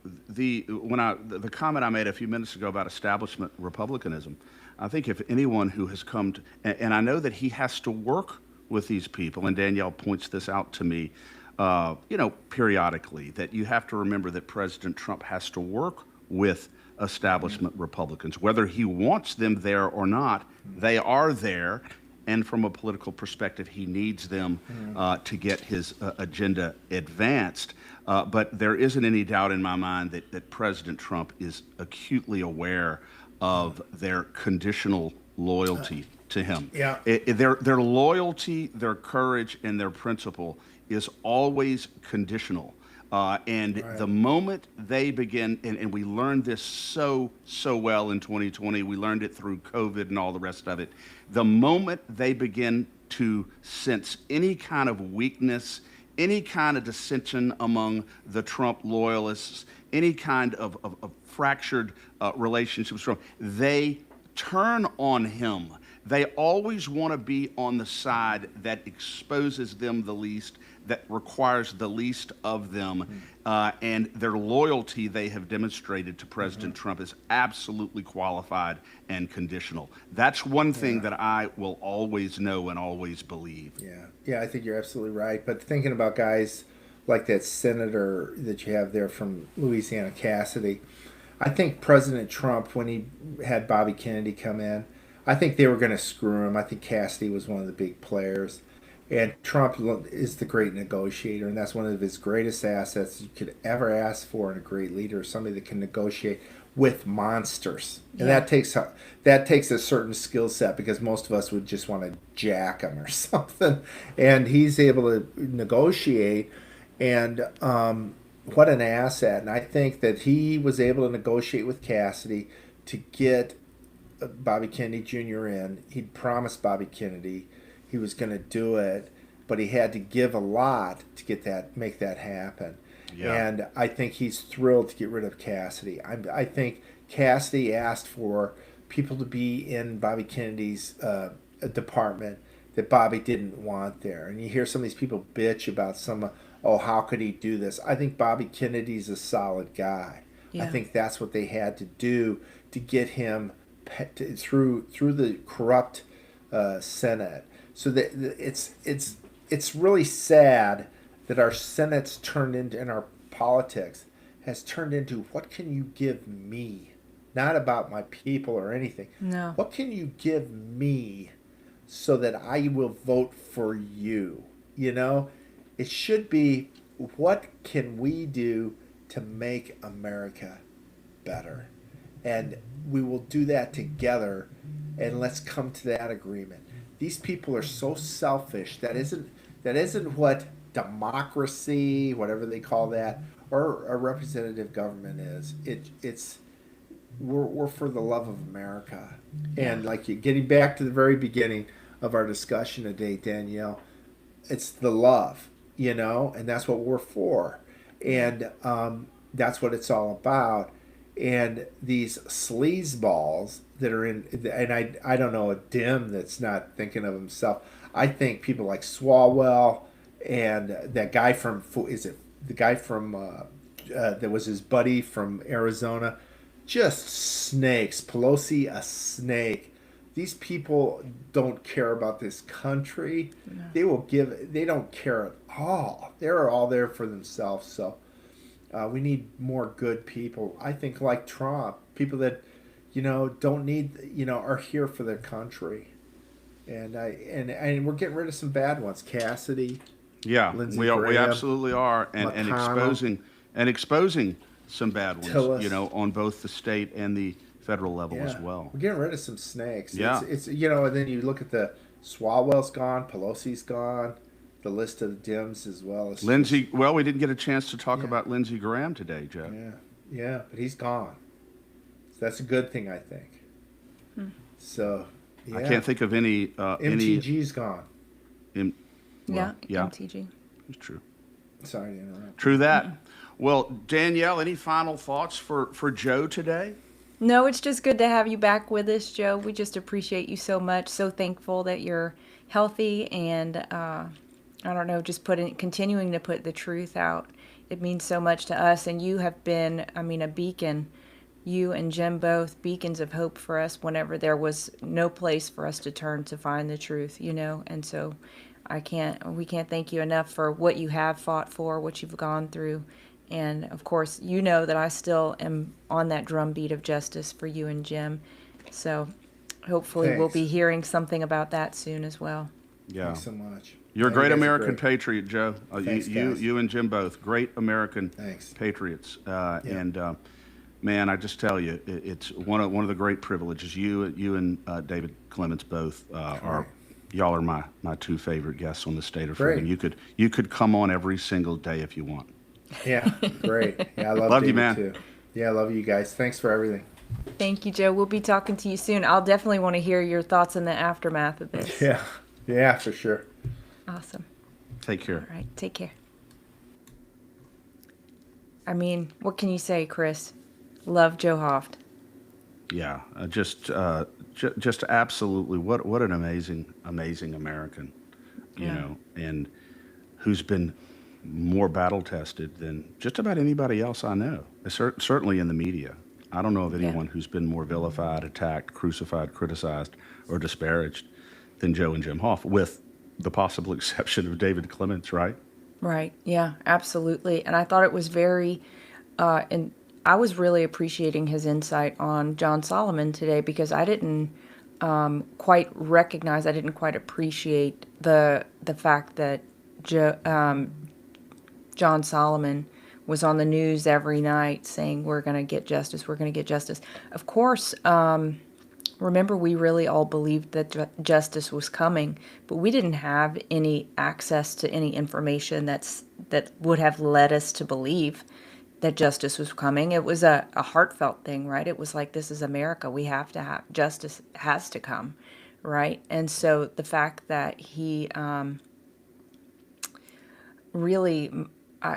comment I made a few minutes ago about establishment republicanism. I think if anyone who has come to, and I know that he has to work with these people, and Danielle points this out to me, periodically, that you have to remember that President Trump has to work with establishment Republicans, whether he wants them there or not. They are there. And from a political perspective, he needs them to get his agenda advanced. But there isn't any doubt in my mind that President Trump is acutely aware of their conditional loyalty to him. Yeah. Their loyalty, their courage, and their principle is always conditional. And the moment they begin, and we learned this so well in 2020, we learned it through COVID and all the rest of it. The moment they begin to sense any kind of weakness, any kind of dissension among the Trump loyalists, any kind of fractured relationships, they turn on him. They always want to be on the side that exposes them the least, that requires the least of them. And their loyalty they have demonstrated to President Trump is absolutely qualified and conditional. That's one thing that I will always know and always believe. Yeah, I think you're absolutely right. But thinking about guys like that senator that you have there from Louisiana, Cassidy, I think President Trump, when he had Bobby Kennedy come in, I think they were going to screw him. I think Cassidy was one of the big players. And Trump is the great negotiator, and that's one of his greatest assets you could ever ask for in a great leader, somebody that can negotiate with monsters. And that takes a certain skill set, because most of us would just want to jack him or something. And he's able to negotiate, and what an asset. And I think that he was able to negotiate with Cassidy to get Bobby Kennedy Jr. in. He'd promised Bobby Kennedy he was going to do it, but he had to give a lot to make that happen. Yeah. And I think he's thrilled to get rid of Cassidy. I think Cassidy asked for people to be in Bobby Kennedy's department that Bobby didn't want there. And you hear some of these people bitch about how could he do this? I think Bobby Kennedy's a solid guy. Yeah. I think that's what they had to do to get him through the corrupt Senate. So that it's really sad that our Senate's turned into, and our politics has turned into, what can you give me? Not about my people or anything. No. What can you give me so that I will vote for you? It should be, what can we do to make America better? And we will do that together, and let's come to that agreement. These people are so selfish. That isn't what democracy, whatever they call that, or a representative government is. We're for the love of America. Yeah. And getting back to the very beginning of our discussion today, Danielle, it's the love, and that's what we're for. And that's what it's all about. And these sleazeballs that are in, and I don't know a dim that's not thinking of himself. I think people like Swalwell and that guy from, is it the guy from, that was his buddy from Arizona? Just snakes. Pelosi, a snake. These people don't care about this country. No. They don't care at all. They're all there for themselves. So we need more good people. I think like Trump, people that, don't need, are here for their country. And we're getting rid of some bad ones. Cassidy. Yeah, Lindsey we Graham, absolutely are, and exposing some bad ones, Tillis. on both the state and the federal level as well. We're getting rid of some snakes. Yeah. It's and then you look at the Swalwell's gone, Pelosi's gone, the list of the Dems as well. Lindsey, well, we didn't get a chance to talk about Lindsey Graham today, Joe. Yeah, but he's gone. So that's a good thing, I think. So, I can't think of any. MTG's gone. MTG. It's true. Sorry to interrupt. True that. Well, Danielle, any final thoughts for Joe today? No, it's just good to have you back with us, Joe. We just appreciate you so much. So thankful that you're healthy and, I don't know, just continuing to put the truth out. It means so much to us. And you have been, a beacon. You and Jim both beacons of hope for us whenever there was no place for us to turn to find the truth, And so we can't thank you enough for what you have fought for, what you've gone through. And of course, that I still am on that drumbeat of justice for you and Jim. So hopefully we'll be hearing something about that soon as well. Yeah. Thanks so much. You're a great American patriot, Joe. Thanks, you and Jim both great American patriots. And man, I just tell you, it's one of the great privileges. You and David Clements both y'all are my two favorite guests on the State of Freedom. You could come on every single day if you want. Yeah, great. Yeah, I love you, man. Too. Yeah, I love you guys. Thanks for everything. Thank you, Joe. We'll be talking to you soon. I'll definitely want to hear your thoughts in the aftermath of this. Yeah, for sure. Awesome. Take care. All right, take care. What can you say, Chris? Love Joe Hoft. Yeah, just absolutely. What an amazing American, and who's been more battle tested than just about anybody else I know. Certainly in the media. I don't know of anyone who's been more vilified, attacked, crucified, criticized, or disparaged than Joe and Jim Hoft, with the possible exception of David Clements, right? Right. Yeah, absolutely. And I thought it was very, and I was really appreciating his insight on John Solomon today, because I didn't quite recognize, I didn't quite appreciate the fact that John Solomon was on the news every night saying, we're going to get justice, we're going to get justice. Of course, remember, we really all believed that justice was coming, but we didn't have any access to any information that would have led us to believe that justice was coming. It was a heartfelt thing, right? It was like, this is America. We have to have justice, has to come, right? And so the fact that he really,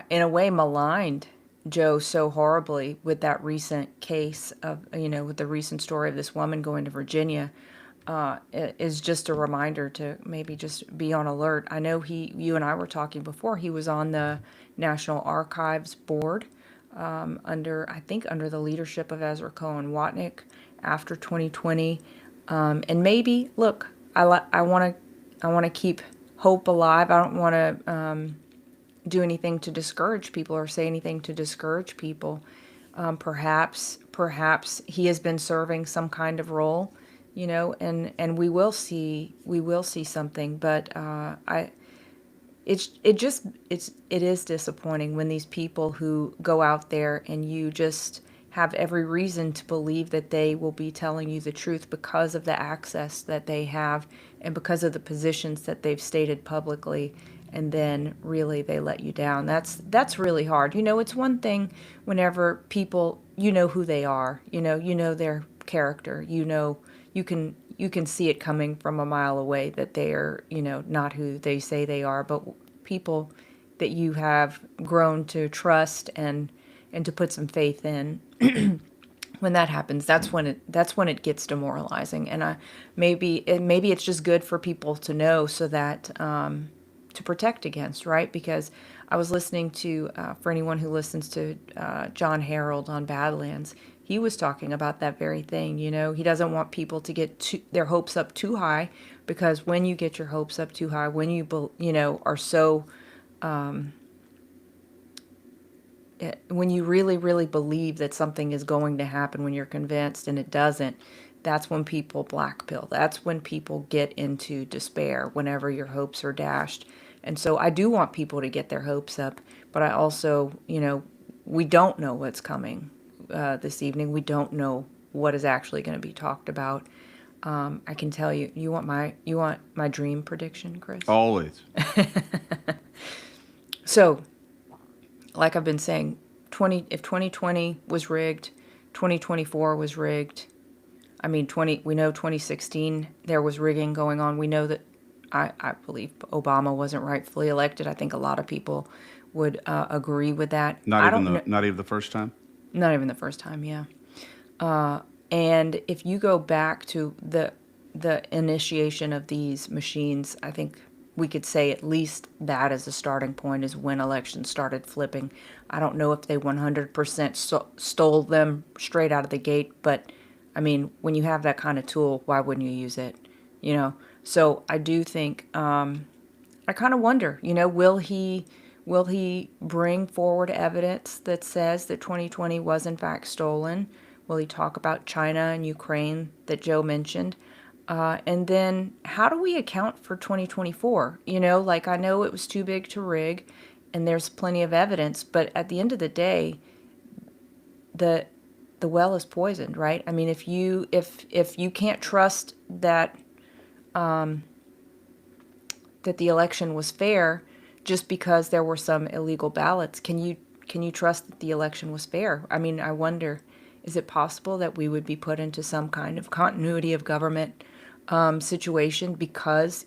in a way, maligned Joe so horribly with that recent case of, with the recent story of this woman going to Virginia, is just a reminder to maybe just be on alert. I know you and I were talking before, he was on the National Archives Board, under the leadership of Ezra Cohen Watnick after 2020. And maybe, look, I want to keep hope alive. I don't want to, do anything to discourage people or say anything to discourage people. Perhaps he has been serving some kind of role, and we will see something. But it is disappointing when these people who go out there and you just have every reason to believe that they will be telling you the truth because of the access that they have and because of the positions that they've stated publicly. And then really they let you down. That's really hard. It's one thing whenever people, who they are, you know their character, you can see it coming from a mile away that they are, not who they say they are. But people that you have grown to trust and to put some faith in. When that happens, that's when it gets demoralizing. And maybe it's just good for people to know, so that to protect against, right? Because I was listening to, for anyone who listens to John Harold on Badlands, he was talking about that very thing. He doesn't want people to get their hopes up too high, because when you get your hopes up too high, when you are so when you really, really believe that something is going to happen, when you're convinced and it doesn't, that's when people black pill. That's when people get into despair, whenever your hopes are dashed. And so I do want people to get their hopes up, but I also, we don't know what's coming this evening. We don't know what is actually going to be talked about. I can tell you. You want my dream prediction, Chris? Always. So, like I've been saying, if 2020 was rigged, 2024 was rigged. I mean, we know 2016 there was rigging going on. We know that I believe Obama wasn't rightfully elected. I think a lot of people would agree with that. Not even the first time? Not even the first time, yeah. And if you go back to the initiation of these machines, I think we could say at least that as a starting point is when elections started flipping. I don't know if they 100% stole them straight out of the gate, but I mean, when you have that kind of tool, why wouldn't you use it? So I do think, I kind of wonder, will he bring forward evidence that says that 2020 was in fact stolen? Will he talk about China and Ukraine that Joe mentioned? And then how do we account for 2024? I know it was too big to rig, and there's plenty of evidence, but at the end of the day, the well is poisoned, right? I mean, if you can't trust that that the election was fair just because there were some illegal ballots, can you trust that the election was fair? I mean, I wonder, is it possible that we would be put into some kind of continuity of government situation because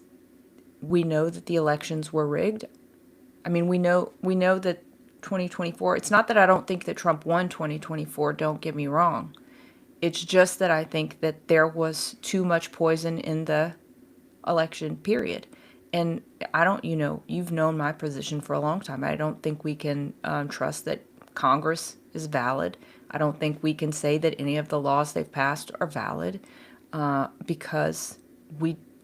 we know that the elections were rigged? I mean, we know that 2024, it's not that I don't think that Trump won 2024, don't get me wrong. It's just that I think that there was too much poison in the election period. And I don't, you've known my position for a long time. I don't think we can trust that Congress is valid. I don't think we can say that any of the laws they've passed are valid because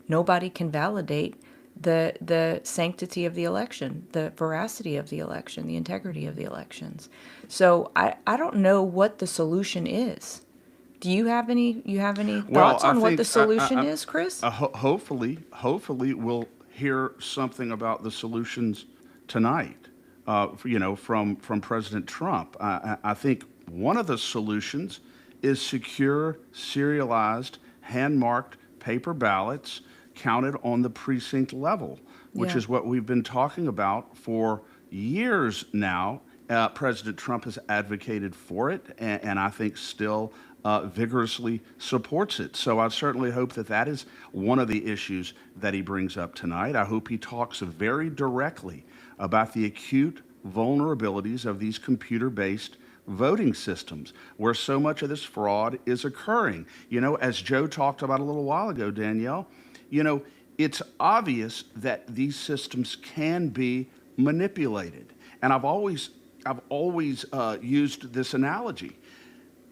nobody can validate the sanctity of the election, the veracity of the election, the integrity of the elections. So I don't know what the solution is. Do you have any thoughts on what the solution is, Chris? Hopefully we'll hear something about the solutions tonight. From President Trump. I think one of the solutions is secure, serialized, hand-marked paper ballots counted on the precinct level, which is what we've been talking about for years now. President Trump has advocated for it, and I think still vigorously supports it. So I certainly hope that is one of the issues that he brings up tonight. I hope he talks very directly about the acute vulnerabilities of these computer-based voting systems where so much of this fraud is occurring. As Joe talked about a little while ago, Danielle, it's obvious that these systems can be manipulated. And I've always used this analogy.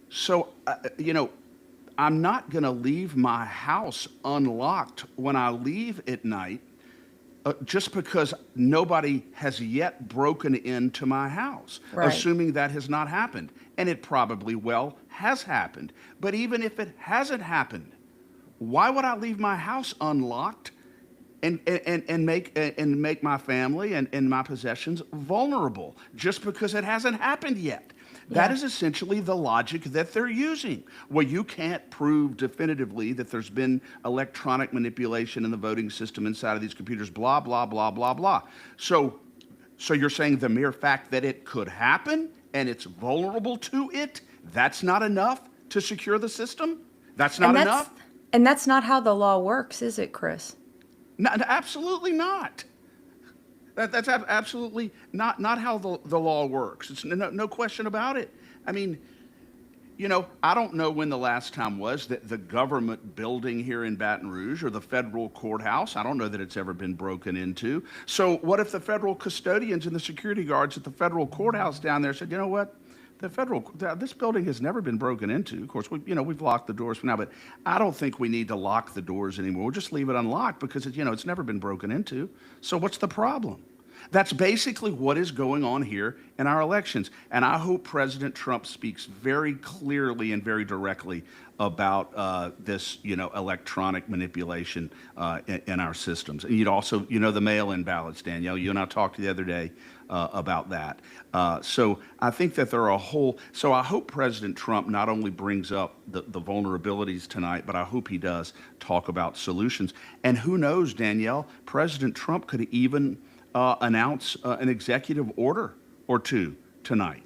So, I'm not going to leave my house unlocked when I leave at night just because nobody has yet broken into my house, right. Assuming that has not happened. And it probably has happened. But even if it hasn't happened, why would I leave my house unlocked and make my family and my possessions vulnerable just because it hasn't happened yet? That is essentially the logic that they're using. Well, you can't prove definitively that there's been electronic manipulation in the voting system inside of these computers, blah, blah, blah, blah, blah. So you're saying the mere fact that it could happen and it's vulnerable to it, that's not enough to secure the system? That's not enough? And that's not how the law works, is it, Chris? No, absolutely not. That's absolutely not how the law works. It's no question about it. I mean, I don't know when the last time was that the government building here in Baton Rouge or the federal courthouse, I don't know that it's ever been broken into. So what if the federal custodians and the security guards at the federal courthouse down there said, you know what? This building has never been broken into. Of course, we've locked the doors for now, but I don't think we need to lock the doors anymore. We'll just leave it unlocked because it's never been broken into. So what's the problem? That's basically what is going on here in our elections. And I hope President Trump speaks very clearly and very directly about this, electronic manipulation in our systems. And you'd also, the mail-in ballots, Danielle. You and I talked the other day about that. So I think that there are so I hope President Trump not only brings up the vulnerabilities tonight, but I hope he does talk about solutions. And who knows, Danielle, President Trump could even announce an executive order or two tonight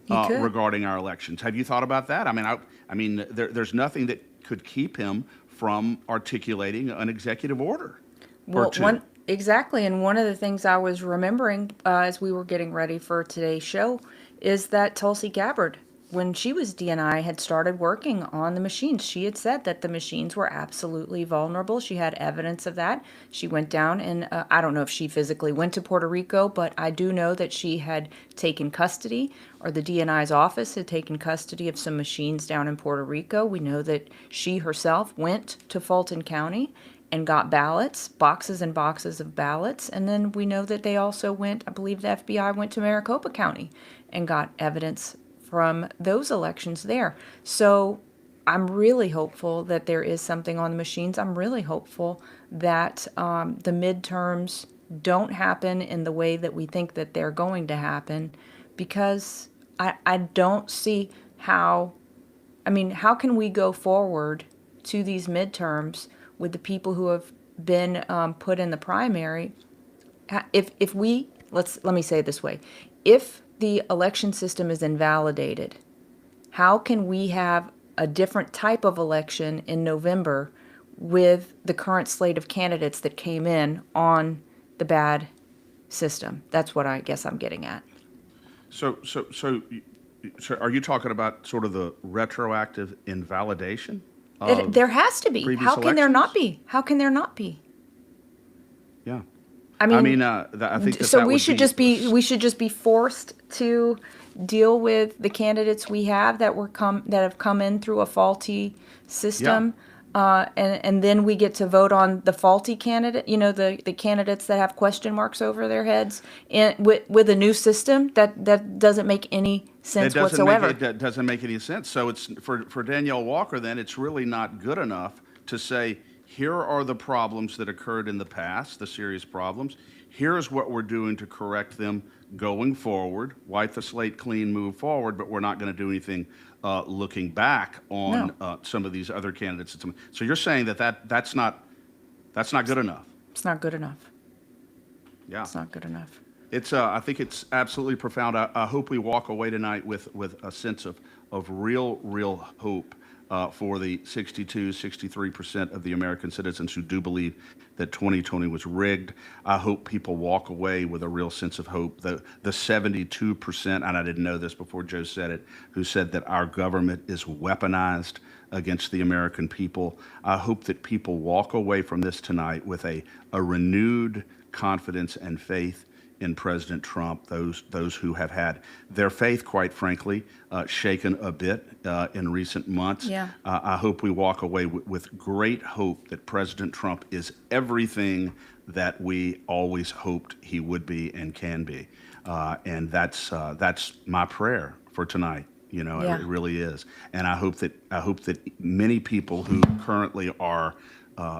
regarding our elections. Have you thought about that? I mean, there's nothing that could keep him from articulating an executive order or two. Exactly. And one of the things I was remembering as we were getting ready for today's show is that Tulsi Gabbard, when she was DNI, had started working on the machines. She had said that the machines were absolutely vulnerable. She had evidence of that. She went down and I don't know if she physically went to Puerto Rico, but I do know that she had taken custody, or the DNI's office had taken custody of some machines down in Puerto Rico. We know that she herself went to Fulton County and got ballots, boxes and boxes of ballots. And then we know that they also went, I believe the FBI went to Maricopa County and got evidence from those elections there. So I'm really hopeful that there is something on the machines. I'm really hopeful that the midterms don't happen in the way that we think that they're going to happen, because I don't see how can we go forward to these midterms with the people who have been put in the primary? If we, let me say it this way, if the election system is invalidated, how can we have a different type of election in November with the current slate of candidates that came in on the bad system? That's what I guess I'm getting at. So are you talking about sort of the retroactive invalidation? There has to be. How can there not be? How can there not be? Yeah. I think so. We should just be forced to deal with the candidates we have that have come in through a faulty system, and then we get to vote on the faulty candidate. The candidates that have question marks over their heads, with a new system that doesn't make any sense whatsoever. It doesn't make any sense. So it's for Danielle Walker. Then it's really not good enough to say, here are the problems that occurred in the past, the serious problems. Here's what we're doing to correct them going forward, wipe the slate clean, move forward, but we're not going to do anything looking back on some of these other candidates. So you're saying that's not good enough? It's not good enough. Yeah. It's not good enough. I think it's absolutely profound. I hope we walk away tonight with a sense of real hope for the 63% of the American citizens who do believe that 2020 was rigged. I hope people walk away with a real sense of hope. The 72%, and I didn't know this before Joe said it, who said that our government is weaponized against the American people. I hope that people walk away from this tonight with a renewed confidence and faith in President Trump, those who have had their faith, quite frankly, shaken a bit in recent months. Yeah. I hope we walk away with great hope that President Trump is everything that we always hoped he would be and can be. And that's my prayer for tonight. It really is. And I hope that many people who currently are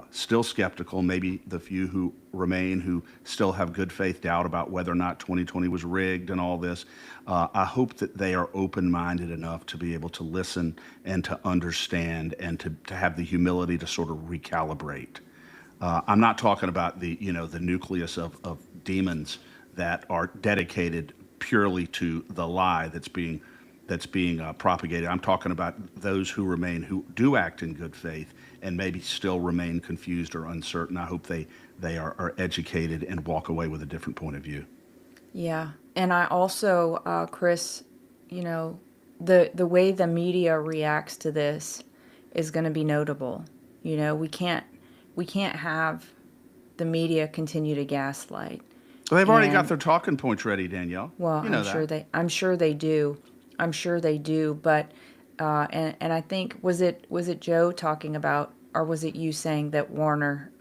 still skeptical, maybe the few who remain who still have good faith doubt about whether or not 2020 was rigged and all this, I hope that they are open-minded enough to be able to listen and to understand and to have the humility to sort of recalibrate. I'm not talking about the nucleus of demons that are dedicated purely to the lie that's being propagated. I'm talking about those who do act in good faith and maybe still remain confused or uncertain. I hope they are educated and walk away with a different point of view. Yeah. And I also, Chris, you know, the way the media reacts to this is going to be notable. You know, we can't have the media continue to gaslight. Well, they've already got And their talking points ready, Danielle. well, You know that. I'm sure they do. I'm sure they do. But and I think was it Joe talking about, or was it you saying that Warner,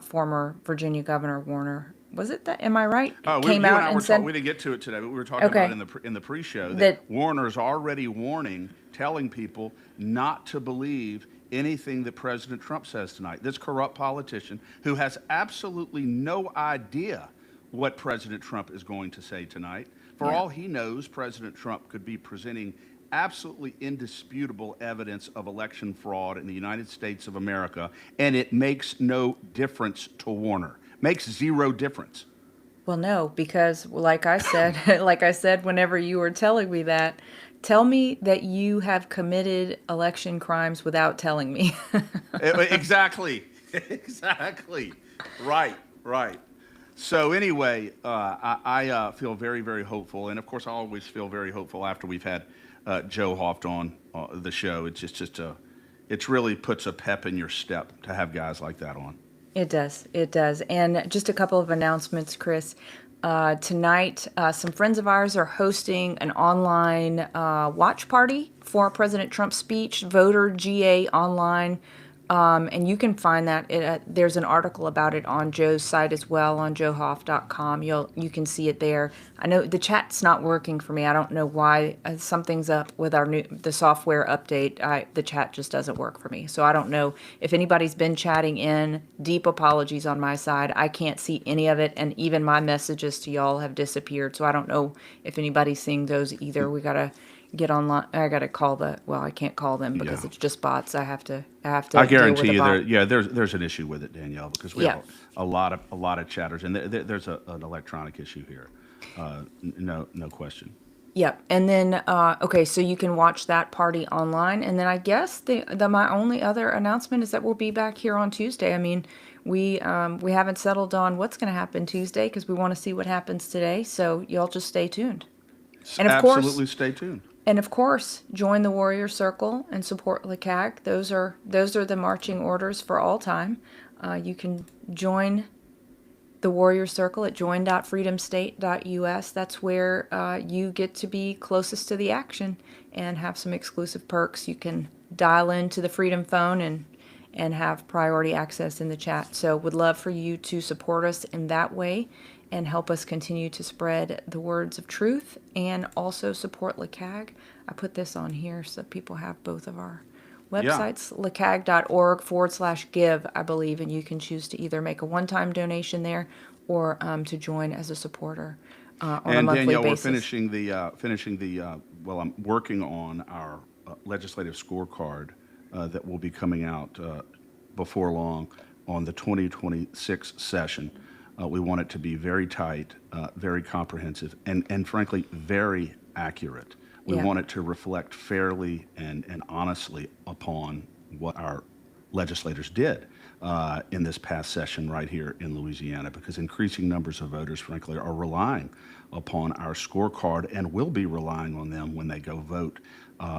former Virginia Governor Warner, was it that? Am I right? Oh, you Came and out I and were talking. said, We didn't get to it today, but we were talking about okay, in the pre-show that that Warner's already warning, telling people not to believe anything that President Trump says tonight. This corrupt politician who has absolutely no idea what President Trump is going to say tonight. For yeah, all he knows, President Trump could be presenting absolutely indisputable evidence of election fraud in the United States of America, and it makes no difference to Warner. Makes zero difference. well, no, because like I said, like I said, whenever you were telling me that, tell me that you have committed election crimes without telling me. Exactly. Exactly. Right. Right. So anyway, I feel very, very hopeful, and of course, I always feel very hopeful after we've had Joe Hoft on the show. It's just it really puts a pep in your step to have guys like that on. It does. It does. And just a couple of announcements, Chris. Tonight, some friends of ours are hosting an online watch party for President Trump's speech, Voter GA Online. And you can find that. There's an article about it on Joe's site as well, on joehoft.com. You can see it there. I know the chat's not working for me. I don't know why. Something's up with the software update. The chat just doesn't work for me. So I don't know if anybody's been chatting in. Deep apologies on my side. I can't see any of it, and even my messages to y'all have disappeared. So I don't know if anybody's seeing those either. We gotta get online. I gotta call I can't call them because Yeah. it's just bots. I have to I deal with guarantee a you bot. there's an issue with it, Danielle, because we Yeah. have a lot of chatters, and there's an electronic issue here. No question. Yep. And then okay, so you can watch that party online, and then I guess the my only other announcement is that we'll be back here on Tuesday. I mean, we haven't settled on what's going to happen Tuesday because we want to see what happens today. So y'all just stay tuned. And of course, Absolutely, stay tuned. join the Warrior Circle and support LeCag. Those are the marching orders for all time. You can join the Warrior Circle at join.freedomstate.us. That's where you get to be closest to the action and have some exclusive perks. You can dial into the Freedom phone and have priority access in the chat. So would love for you to support us in that way and help us continue to spread the words of truth and also support LeCag. I put this on here so people have both of our Yeah. websites, lecag.org/give, I believe, and you can choose to either make a one-time donation there or to join as a supporter on a And monthly Danielle, we're basis. finishing the well, I'm working on our legislative scorecard that will be coming out before long on the 2026 session. We want it to be very tight, very comprehensive, and frankly, very accurate. We Yeah. want it to reflect fairly and honestly upon what our legislators did in this past session right here in Louisiana, because increasing numbers of voters, frankly, are relying upon our scorecard and will be relying on them when they go vote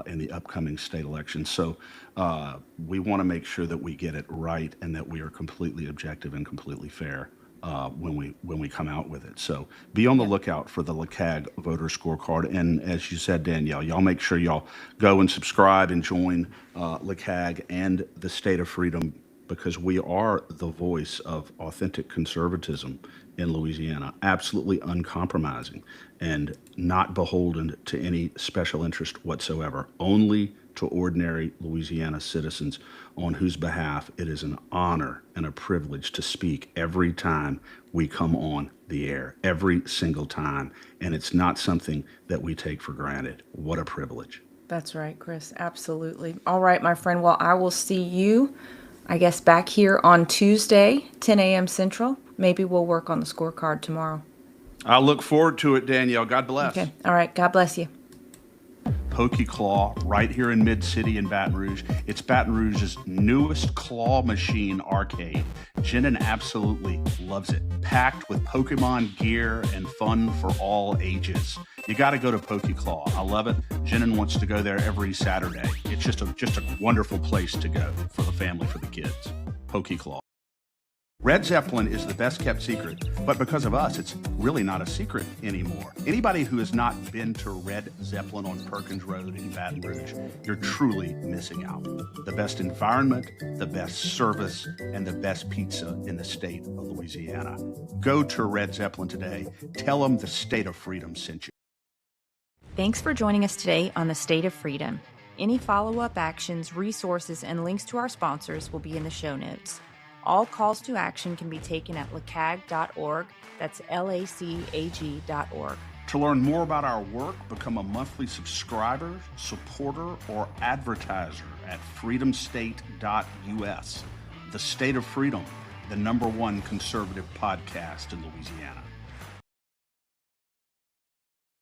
in the upcoming state elections. So we want to make sure that we get it right and that we are completely objective and completely fair when we come out with it. So be on the Yeah. lookout for the LeCag voter scorecard. And as you said, Danielle, y'all make sure y'all go and subscribe and join LeCag and the State of Freedom, because we are the voice of authentic conservatism in Louisiana, absolutely uncompromising and not beholden to any special interest whatsoever, only to ordinary Louisiana citizens on whose behalf it is an honor and a privilege to speak every time we come on the air, every single time. And it's not something that we take for granted. What a privilege. That's right, Chris. Absolutely. All right, my friend. Well, I will see you, I guess, back here on Tuesday, 10 a.m. Central. Maybe we'll work on the scorecard tomorrow. I look forward to it, Danielle. God bless. Okay. All right. God bless you. Poke Claw right here in Mid-City in Baton Rouge. It's Baton Rouge's newest claw machine arcade. Jenin absolutely loves it. Packed with Pokemon gear and fun for all ages. You got to go to Poke Claw. I love it. Jenin wants to go there every Saturday. It's just a wonderful place to go for the family, for the kids. Poke Claw. Red Zeppelin is the best kept secret, but because of us, it's really not a secret anymore. Anybody who has not been to Red Zeppelin on Perkins Road in Baton Rouge, you're truly missing out. The best environment, the best service, and the best pizza in the state of Louisiana. Go to Red Zeppelin today. Tell them the State of Freedom sent you. Thanks for joining us today on the State of Freedom. Any follow-up actions, resources, and links to our sponsors will be in the show notes. All calls to action can be taken at lacag.org. That's LACAG.org. To learn more about our work, become a monthly subscriber, supporter, or advertiser at freedomstate.us. The State of Freedom, the #1 conservative podcast in Louisiana.